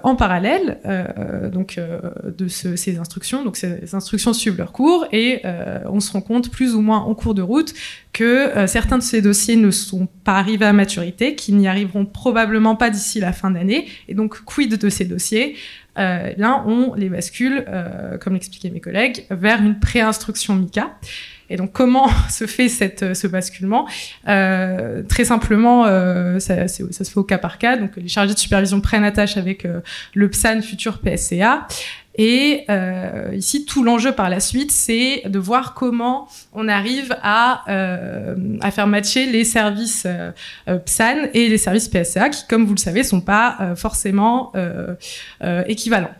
En parallèle de ces instructions, donc ces instructions suivent leur cours et on se rend compte plus ou moins en cours de route que certains de ces dossiers ne sont pas arrivés à maturité, qu'ils n'y arriveront probablement pas d'ici la fin d'année. Et donc, quid de ces dossiers ? Là, on les bascule, comme l'expliquaient mes collègues, vers une préinstruction MICA. Et donc, comment se fait ce basculement ? Très simplement, ça se fait au cas par cas. Donc, les chargés de supervision prennent attache avec le PSAN futur PSCA. Et ici, tout l'enjeu par la suite, c'est de voir comment on arrive à faire matcher les services PSAN et les services PSCA, qui, comme vous le savez, sont pas forcément équivalents.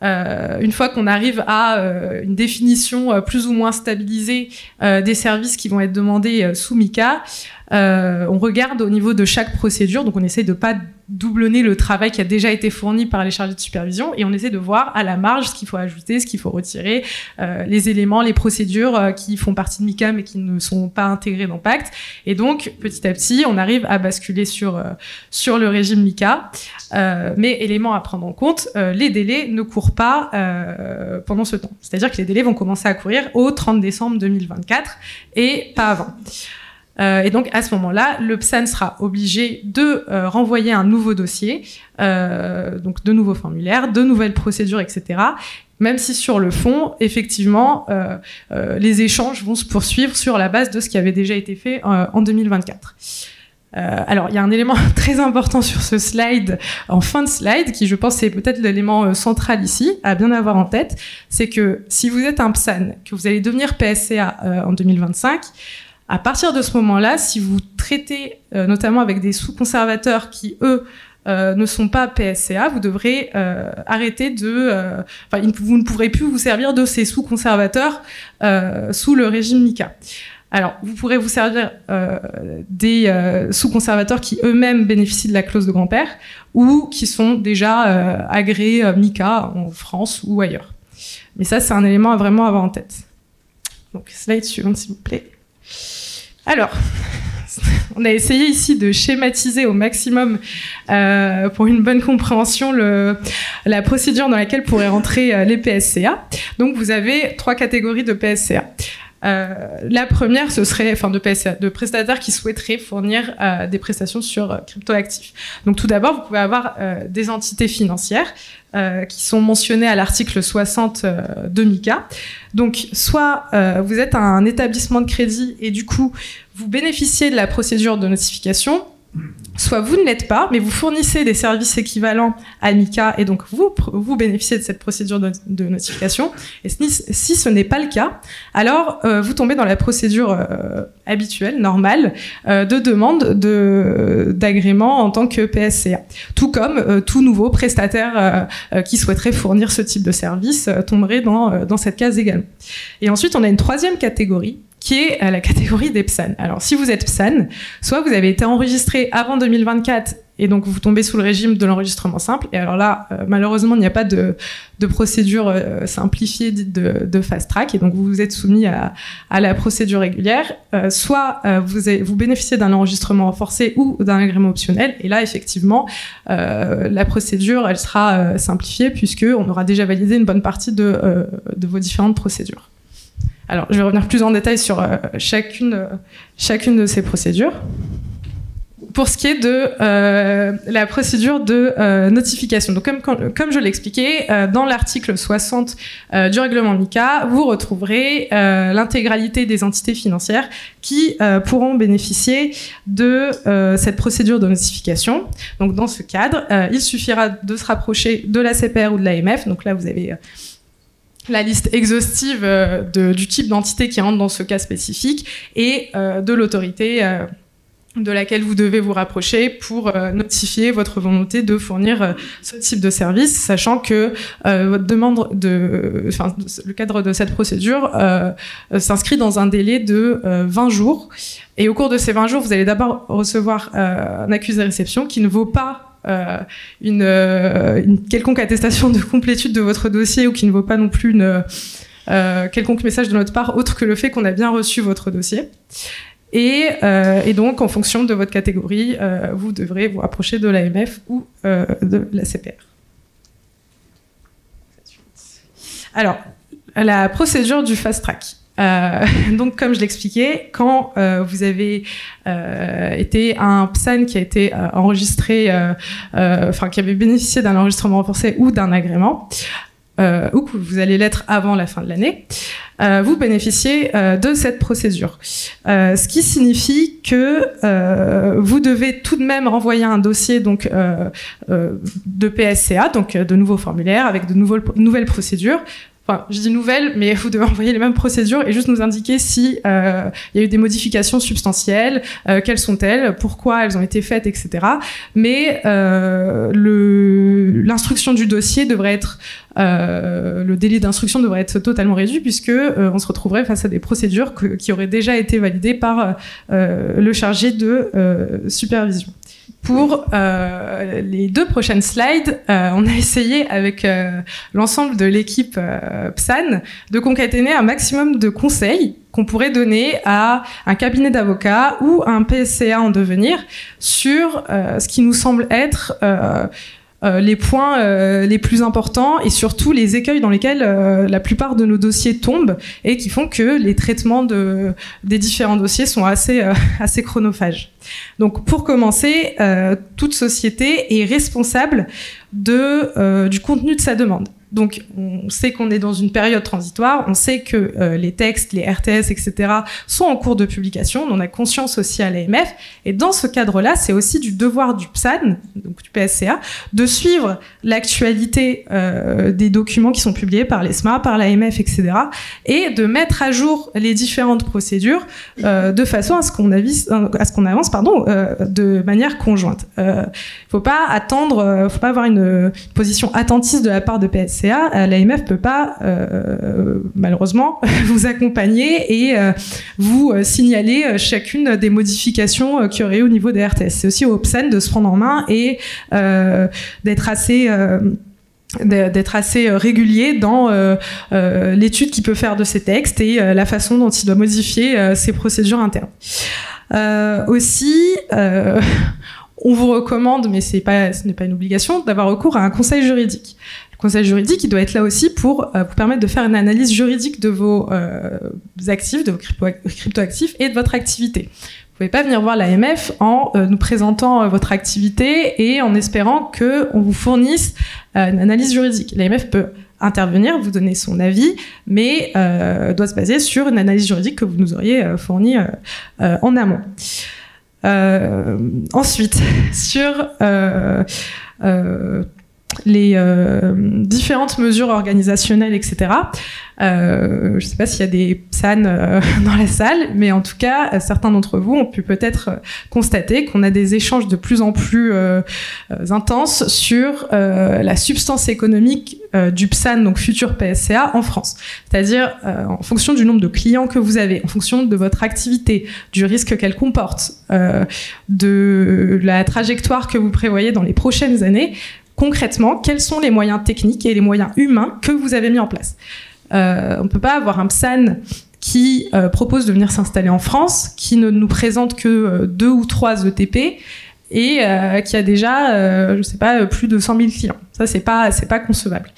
Une fois qu'on arrive à une définition plus ou moins stabilisée des services qui vont être demandés sous MICA, on regarde au niveau de chaque procédure, donc on essaie de pas doublonner le travail qui a déjà été fourni par les chargés de supervision et on essaie de voir à la marge ce qu'il faut ajouter, ce qu'il faut retirer, les éléments, les procédures qui font partie de MICA mais qui ne sont pas intégrés dans Pacte. Et donc, petit à petit, on arrive à basculer sur le régime MICA. Mais élément à prendre en compte, les délais ne courent pas pendant ce temps. C'est-à-dire que les délais vont commencer à courir au 30 décembre 2024 et pas avant. Et donc, à ce moment-là, le PSAN sera obligé de renvoyer un nouveau dossier, donc de nouveaux formulaires, de nouvelles procédures, etc. Même si sur le fond, effectivement, les échanges vont se poursuivre sur la base de ce qui avait déjà été fait en 2024. Alors, il y a un élément très important sur ce slide, en fin de slide, qui je pense est peut-être l'élément central ici, à bien avoir en tête, c'est que si vous êtes un PSAN, que vous allez devenir PSCA en 2025, à partir de ce moment-là, si vous traitez notamment avec des sous-conservateurs qui, eux, ne sont pas PSCA, vous devrez arrêter vous ne pourrez plus vous servir de ces sous-conservateurs sous le régime MICA. Alors, vous pourrez vous servir des sous-conservateurs qui eux-mêmes bénéficient de la clause de grand-père ou qui sont déjà agréés MICA en France ou ailleurs. Mais ça, c'est un élément à vraiment avoir en tête. Donc, slide suivante, s'il vous plaît. Alors, on a essayé ici de schématiser au maximum, pour une bonne compréhension, la procédure dans laquelle pourraient rentrer les PSCA. Donc, vous avez 3 catégories de PSCA. La première, ce serait de prestataires qui souhaiteraient fournir des prestations sur cryptoactifs. Donc tout d'abord, vous pouvez avoir des entités financières qui sont mentionnées à l'article 60 de MiCA. Donc soit vous êtes un établissement de crédit et du coup vous bénéficiez de la procédure de notification, soit vous ne l'êtes pas, mais vous fournissez des services équivalents à MiCA et donc vous bénéficiez de cette procédure de notification. Et si ce n'est pas le cas, alors vous tombez dans la procédure habituelle, normale, de demande d'agrément en tant que PSCA. Tout comme tout nouveau prestataire qui souhaiterait fournir ce type de service tomberait dans cette case également. Et ensuite, on a une 3e catégorie, qui est la catégorie des PSAN. Alors, si vous êtes PSAN, soit vous avez été enregistré avant 2024 et donc vous tombez sous le régime de l'enregistrement simple. Et alors là, malheureusement, il n'y a pas de procédure simplifiée de fast track et donc vous êtes soumis à la procédure régulière. Soit vous bénéficiez d'un enregistrement forcé ou d'un agrément optionnel. Et là, effectivement, la procédure, elle sera simplifiée puisqu'on aura déjà validé une bonne partie de vos différentes procédures. Alors, je vais revenir plus en détail sur chacune de ces procédures. Pour ce qui est de la procédure de notification, donc comme je l'ai expliqué, dans l'article 60 du règlement MiCA, vous retrouverez l'intégralité des entités financières qui pourront bénéficier de cette procédure de notification. Donc, dans ce cadre, il suffira de se rapprocher de la CPR ou de l'AMF. Donc là, vous avez la liste exhaustive du type d'entité qui rentre dans ce cas spécifique et de l'autorité de laquelle vous devez vous rapprocher pour notifier votre volonté de fournir ce type de service, sachant que votre demande le cadre de cette procédure s'inscrit dans un délai de 20 jours. Et au cours de ces 20 jours, vous allez d'abord recevoir un accusé de réception qui ne vaut pas une quelconque attestation de complétude de votre dossier ou qui ne vaut pas non plus quelconque message de notre part autre que le fait qu'on a bien reçu votre dossier. Et donc, en fonction de votre catégorie, vous devrez vous rapprocher de l'AMF ou de la CPR. Alors, la procédure du fast track. Donc, comme je l'expliquais, quand vous avez été un PSAN qui a été enregistré, qui avait bénéficié d'un enregistrement renforcé ou d'un agrément, ou que vous allez l'être avant la fin de l'année, vous bénéficiez de cette procédure. Ce qui signifie que vous devez tout de même renvoyer un dossier donc, de PSCA, donc de nouveaux formulaires avec de nouvelles procédures. Enfin, je dis nouvelles, mais vous devez envoyer les mêmes procédures et juste nous indiquer si y a eu des modifications substantielles, quelles sont-elles, pourquoi elles ont été faites, etc. Mais l'instruction du dossier devrait être le délai d'instruction devrait être totalement réduit puisque on se retrouverait face à des procédures qui auraient déjà été validées par le chargé de supervision. Pour les 2 prochaines slides, on a essayé avec l'ensemble de l'équipe PSAN de concaténer un maximum de conseils qu'on pourrait donner à un cabinet d'avocats ou un PSCA en devenir sur ce qui nous semble être les points les plus importants et surtout les écueils dans lesquels la plupart de nos dossiers tombent et qui font que les traitements des différents dossiers sont assez chronophages. Donc pour commencer, toute société est responsable du contenu de sa demande. Donc, on sait qu'on est dans une période transitoire, on sait que les textes, les RTS, etc. sont en cours de publication, on en a conscience aussi à l'AMF, et dans ce cadre-là, c'est aussi du devoir du PSAN, donc du PSCA, de suivre l'actualité des documents qui sont publiés par l'ESMA, par l'AMF, etc., et de mettre à jour les différentes procédures de façon à ce qu'on avance de manière conjointe. Faut pas avoir une position attentiste de la part de PSCA. L'AMF peut pas malheureusement vous accompagner et vous signaler chacune des modifications qu'il y aurait au niveau des RTS. C'est aussi au PSAN de se prendre en main et d'être assez régulier dans l'étude qu'il peut faire de ces textes et la façon dont il doit modifier ses procédures internes. Aussi, on vous recommande, mais ce n'est pas une obligation, d'avoir recours à un conseil juridique. Le conseil juridique, il doit être là aussi pour vous permettre de faire une analyse juridique de vos actifs, de vos cryptoactifs et de votre activité. Vous ne pouvez pas venir voir l'AMF en nous présentant votre activité et en espérant qu'on vous fournisse une analyse juridique. L'AMF peut intervenir, vous donner son avis, mais doit se baser sur une analyse juridique que vous nous auriez fournie en amont. Ensuite, sur les différentes mesures organisationnelles, etc. Je ne sais pas s'il y a des PSAN dans la salle, mais en tout cas, certains d'entre vous ont pu peut-être constater qu'on a des échanges de plus en plus intenses sur la substance économique du PSAN, donc futur PSCA, en France. C'est-à-dire en fonction du nombre de clients que vous avez, en fonction de votre activité, du risque qu'elle comporte, de la trajectoire que vous prévoyez dans les prochaines années. Concrètement, quels sont les moyens techniques et les moyens humains que vous avez mis en place? On ne peut pas avoir un PSAN qui propose de venir s'installer en France, qui ne nous présente que 2 ou 3 ETP et qui a déjà, je ne sais pas, plus de 100 000 clients. Ça, c'est pas concevable.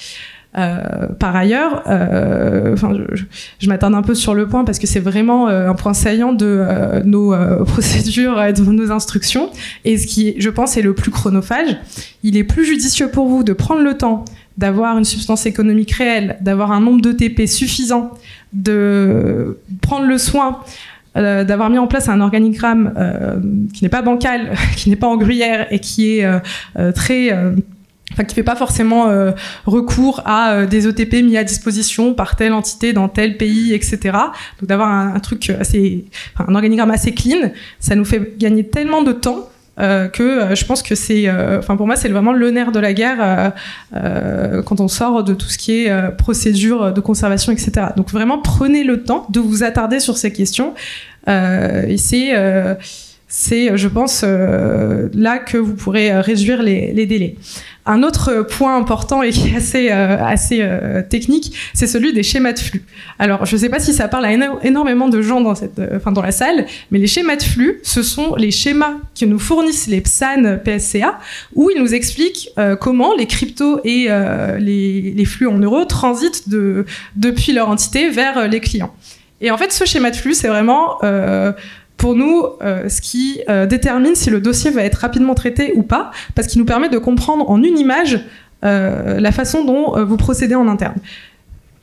Par ailleurs, je m'attarde un peu sur le point parce que c'est vraiment un point saillant de nos procédures et de nos instructions. Et ce qui, je pense, est le plus chronophage, il est plus judicieux pour vous de prendre le temps d'avoir une substance économique réelle, d'avoir un nombre d'ETP suffisant, de prendre le soin d'avoir mis en place un organigramme qui n'est pas bancal, qui n'est pas en gruyère et qui est qui fait pas forcément recours à des ETP mis à disposition par telle entité dans tel pays, etc. Donc d'avoir un un organigramme assez clean, ça nous fait gagner tellement de temps que je pense que c'est, pour moi, c'est vraiment le nerf de la guerre quand on sort de tout ce qui est procédure de conservation, etc. Donc vraiment, prenez le temps de vous attarder sur ces questions. Et c'est, je pense, là que vous pourrez réduire les délais. Un autre point important et qui est assez technique, c'est celui des schémas de flux. Alors, je ne sais pas si ça parle à énormément de gens dans la salle, mais les schémas de flux, ce sont les schémas que nous fournissent les PSAN PSCA, où ils nous expliquent comment les cryptos et les flux en euros transitent depuis leur entité vers les clients. Et en fait, ce schéma de flux, c'est vraiment pour nous, ce qui détermine si le dossier va être rapidement traité ou pas, parce qu'il nous permet de comprendre en une image la façon dont vous procédez en interne.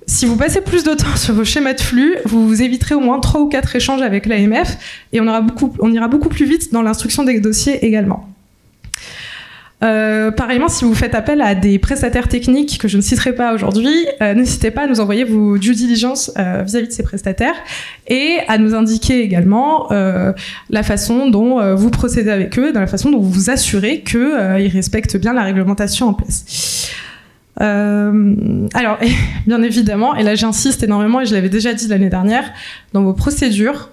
Si vous passez plus de temps sur vos schémas de flux, vous éviterez au moins 3 ou 4 échanges avec l'AMF et on ira beaucoup plus vite dans l'instruction des dossiers également. Pareillement, si vous faites appel à des prestataires techniques que je ne citerai pas aujourd'hui, n'hésitez pas à nous envoyer vos due diligence vis-à-vis de ces prestataires et à nous indiquer également la façon dont vous procédez avec eux, dans la façon dont vous vous assurez qu'ils respectent bien la réglementation en place. Alors, bien évidemment, et là j'insiste énormément et je l'avais déjà dit l'année dernière, dans vos procédures,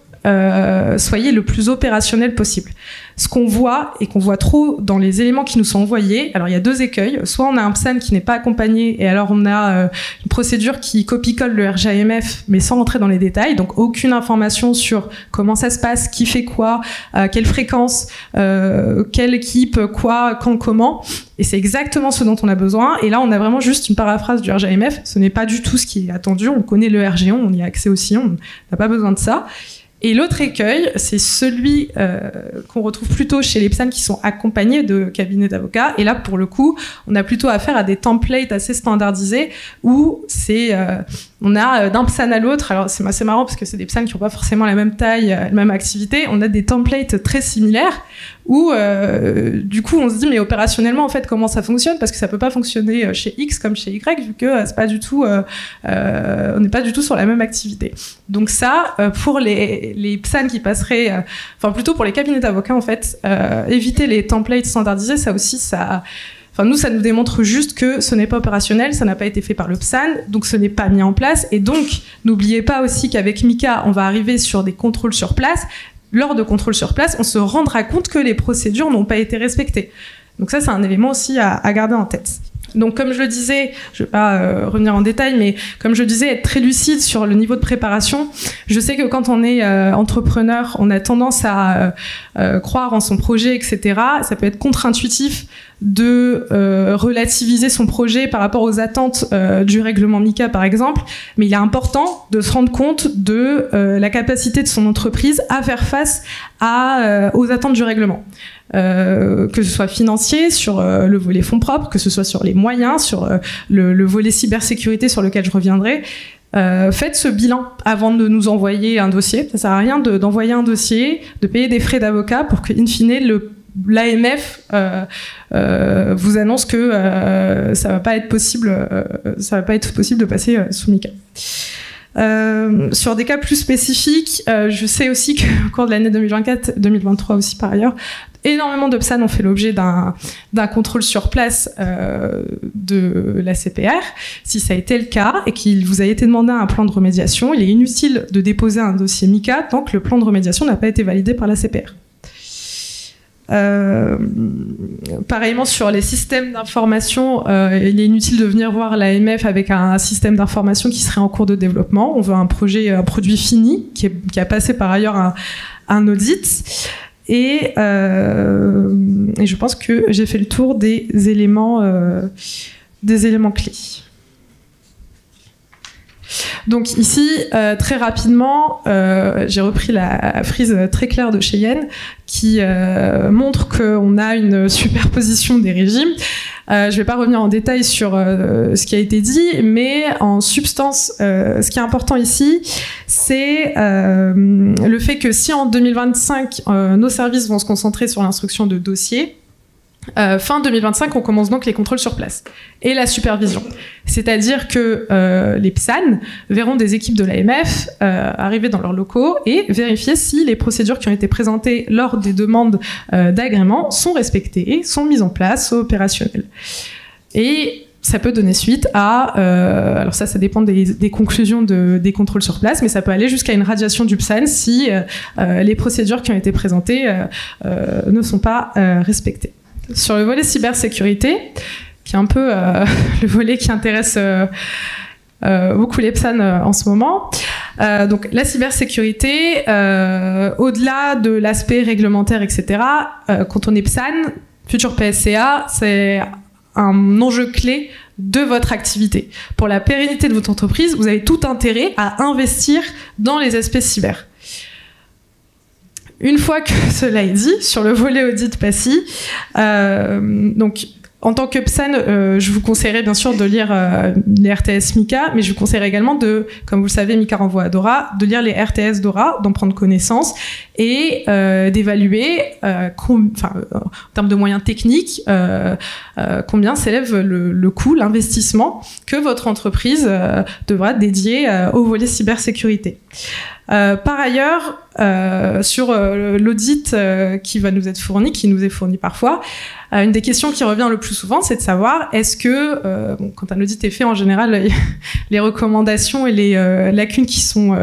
soyez le plus opérationnel possible. Ce qu'on voit, et qu'on voit trop dans les éléments qui nous sont envoyés, alors il y a 2 écueils. Soit on a un PSAN qui n'est pas accompagné, et alors on a une procédure qui copie-colle le RGAMF, mais sans rentrer dans les détails, donc aucune information sur comment ça se passe, qui fait quoi, à quelle fréquence, quelle équipe, quoi, quand, comment. Et c'est exactement ce dont on a besoin. Et là, on a vraiment juste une paraphrase du RGAMF. Ce n'est pas du tout ce qui est attendu. On connaît le RGON, on y a accès aussi, on n'a pas besoin de ça. Et l'autre écueil, c'est celui qu'on retrouve plutôt chez les PSAN qui sont accompagnés de cabinets d'avocats. Et là, pour le coup, on a plutôt affaire à des templates assez standardisés où on a d'un PSAN à l'autre. Alors, c'est assez marrant parce que c'est des PSAN qui n'ont pas forcément la même taille, la même activité. On a des templates très similaires où, du coup, on se dit, mais opérationnellement, en fait, comment ça fonctionne? Parce que ça peut pas fonctionner chez X comme chez Y, vu que c'est pas du tout, on n'est pas du tout sur la même activité. Donc ça, pour les PSAN qui passeraient, plutôt pour les cabinets d'avocats, en fait, éviter les templates standardisés, ça aussi, nous, ça nous démontre juste que ce n'est pas opérationnel, ça n'a pas été fait par le PSAN, donc ce n'est pas mis en place. Et donc, n'oubliez pas aussi qu'avec MiCA, on va arriver sur des contrôles sur place. Lors de contrôles sur place, on se rendra compte que les procédures n'ont pas été respectées. Donc ça, c'est un élément aussi à garder en tête. Donc, comme je le disais, je ne vais pas revenir en détail, mais comme je le disais, être très lucide sur le niveau de préparation. Je sais que quand on est entrepreneur, on a tendance à croire en son projet, etc. Ça peut être contre-intuitif de relativiser son projet par rapport aux attentes du règlement MiCA, par exemple. Mais il est important de se rendre compte de la capacité de son entreprise à faire face aux attentes du règlement. Que ce soit financier, sur le volet fonds propres, que ce soit sur les moyens, sur le volet cybersécurité sur lequel je reviendrai. Faites ce bilan avant de nous envoyer un dossier. Ça sert à rien d'envoyer un dossier, de payer des frais d'avocat pour que, in fine, l'AMF vous annonce que ça va pas être possible de passer sous MiCA. Sur des cas plus spécifiques, je sais aussi qu'au cours de l'année 2024, 2023 aussi par ailleurs, énormément de PSAN ont fait l'objet d'un contrôle sur place de la CPR. Si ça a été le cas et qu'il vous a été demandé un plan de remédiation, il est inutile de déposer un dossier MiCA tant que le plan de remédiation n'a pas été validé par la CPR. Pareillement sur les systèmes d'information, il est inutile de venir voir l'AMF avec un système d'information qui serait en cours de développement. On veut un produit fini qui a passé par ailleurs un audit. Et je pense que j'ai fait le tour des éléments clés. Donc ici, très rapidement, j'ai repris la frise très claire de Cheyenne qui montre qu'on a une superposition des régimes. Je ne vais pas revenir en détail sur ce qui a été dit, mais en substance, ce qui est important ici, c'est le fait que si en 2025, nos services vont se concentrer sur l'instruction de dossiers, fin 2025, on commence donc les contrôles sur place et la supervision. C'est-à-dire que les PSAN verront des équipes de l'AMF arriver dans leurs locaux et vérifier si les procédures qui ont été présentées lors des demandes d'agrément sont respectées, sont mises en place, sont opérationnelles. Et ça peut donner suite à... alors ça dépend des conclusions des contrôles sur place, mais ça peut aller jusqu'à une radiation du PSAN si les procédures qui ont été présentées ne sont pas respectées. Sur le volet cybersécurité, qui est un peu le volet qui intéresse beaucoup les PSAN en ce moment. Donc la cybersécurité, au-delà de l'aspect réglementaire, etc., quand on est PSAN, futur PSCA, c'est un enjeu clé de votre activité. Pour la pérennité de votre entreprise, vous avez tout intérêt à investir dans les aspects cyber. Une fois que cela est dit, sur le volet audit PACI, donc en tant que PSAN, je vous conseillerais bien sûr de lire les RTS MiCA, mais je vous conseillerais également comme vous le savez, MiCA renvoie à DORA, de lire les RTS DORA, d'en prendre connaissance et d'évaluer, en termes de moyens techniques, combien s'élève le coût, l'investissement que votre entreprise devra dédier au volet cybersécurité. Par ailleurs, sur l'audit qui va nous être fourni, qui nous est fourni parfois, une des questions qui revient le plus souvent, c'est de savoir est-ce que, quand un audit est fait, en général, les recommandations et les lacunes qui sont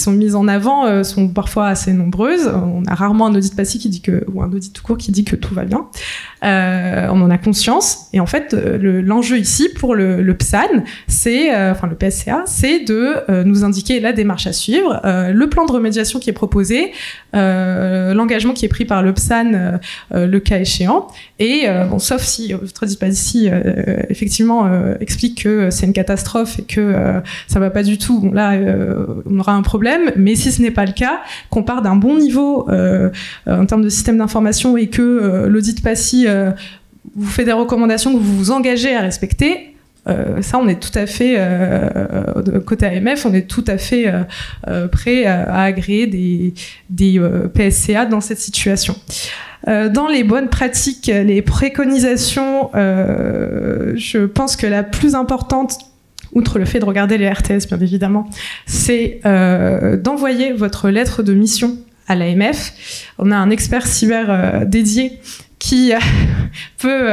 mises en avant sont parfois assez nombreuses. On a rarement un audit PACI ou un audit tout court qui dit que tout va bien. On en a conscience. Et en fait, l'enjeu ici pour le PSAN, le PSCA, c'est de nous indiquer la démarche à suivre, le plan de remédiation qui est proposé, l'engagement qui est pris par le PSAN, le cas échéant. Et sauf si votre audit PACI effectivement explique que c'est une catastrophe et que ça va pas du tout, bon, là on aura un problème. Mais si ce n'est pas le cas, qu'on part d'un bon niveau en termes de système d'information et que l'audit PACI vous fait des recommandations que vous vous engagez à respecter, ça on est tout à fait côté AMF, on est tout à fait prêt à agréer des PSCA dans cette situation. Dans les bonnes pratiques, les préconisations, je pense que la plus importante, outre le fait de regarder les RTS bien évidemment, c'est d'envoyer votre lettre de mission à l'AMF. On a un expert cyber dédié qui peut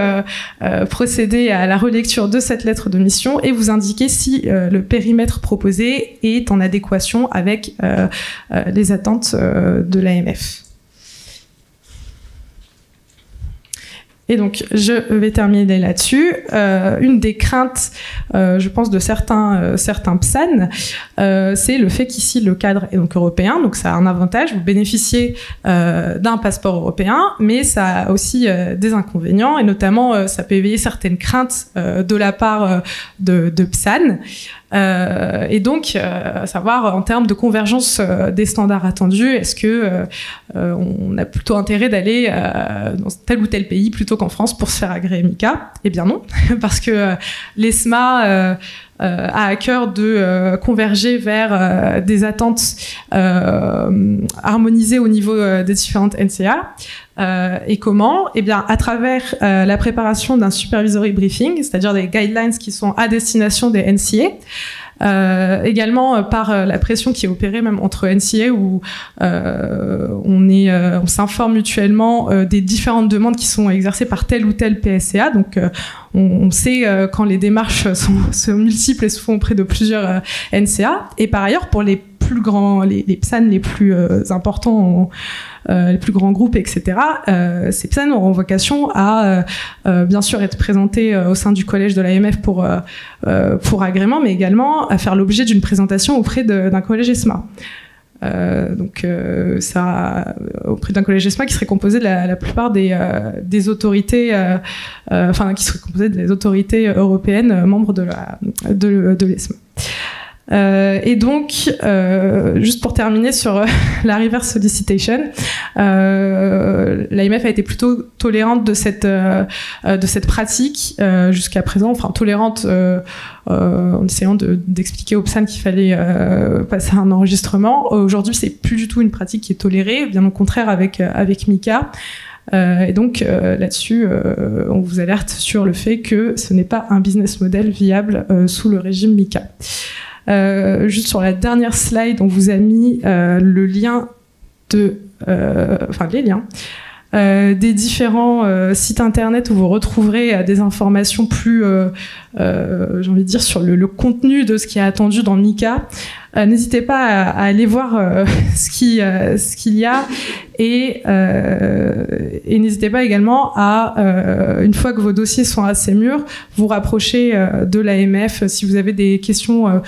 procéder à la relecture de cette lettre de mission et vous indiquer si le périmètre proposé est en adéquation avec les attentes de l'AMF. Et donc, je vais terminer là-dessus. Une des craintes, je pense, de certains PSAN, c'est le fait qu'ici, le cadre est donc européen. Donc, ça a un avantage. Vous bénéficiez d'un passeport européen, mais ça a aussi des inconvénients. Et notamment, ça peut éveiller certaines craintes de la part de PSAN. Et donc, savoir en termes de convergence des standards attendus, est-ce que on a plutôt intérêt d'aller dans tel ou tel pays plutôt qu'en France pour se faire agréer MiCA? Eh bien non, parce que l'ESMA a à cœur de converger vers des attentes harmonisées au niveau des différentes NCA. Et comment? Eh bien, à travers la préparation d'un supervisory briefing, c'est-à-dire des guidelines qui sont à destination des NCA, également par la pression qui est opérée même entre NCA où on s'informe mutuellement des différentes demandes qui sont exercées par tel ou tel PSCA. Donc on sait quand les démarches sont multiples et se font auprès de plusieurs NCA. Et par ailleurs, pour les plus grands, les PSAN les plus importants, les plus grands groupes, etc., ces PSAN auront vocation à bien sûr être présentés au sein du collège de l'AMF pour agrément, mais également à faire l'objet d'une présentation auprès d'un collège ESMA. Ça, auprès d'un collège ESMA qui serait composé de la plupart des autorités, qui serait composé des autorités européennes membres de l'ESMA. Et donc, juste pour terminer sur la reverse solicitation, l'AMF a été plutôt tolérante de cette pratique jusqu'à présent, enfin tolérante en essayant d'expliquer aux PSAN qu'il fallait passer un enregistrement. Aujourd'hui, c'est plus du tout une pratique qui est tolérée, bien au contraire avec MiCA. Et donc là-dessus, on vous alerte sur le fait que ce n'est pas un business model viable sous le régime MiCA. Juste sur la dernière slide, on vous a mis le lien les liens des différents sites internet où vous retrouverez des informations plus, j'ai envie de dire, sur le contenu de ce qui est attendu dans MiCA. N'hésitez pas à aller voir ce qu'il y a et n'hésitez pas également à, une fois que vos dossiers sont assez mûrs, vous rapprocher de l'AMF si vous avez des questions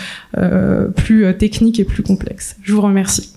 plus techniques et plus complexes. Je vous remercie.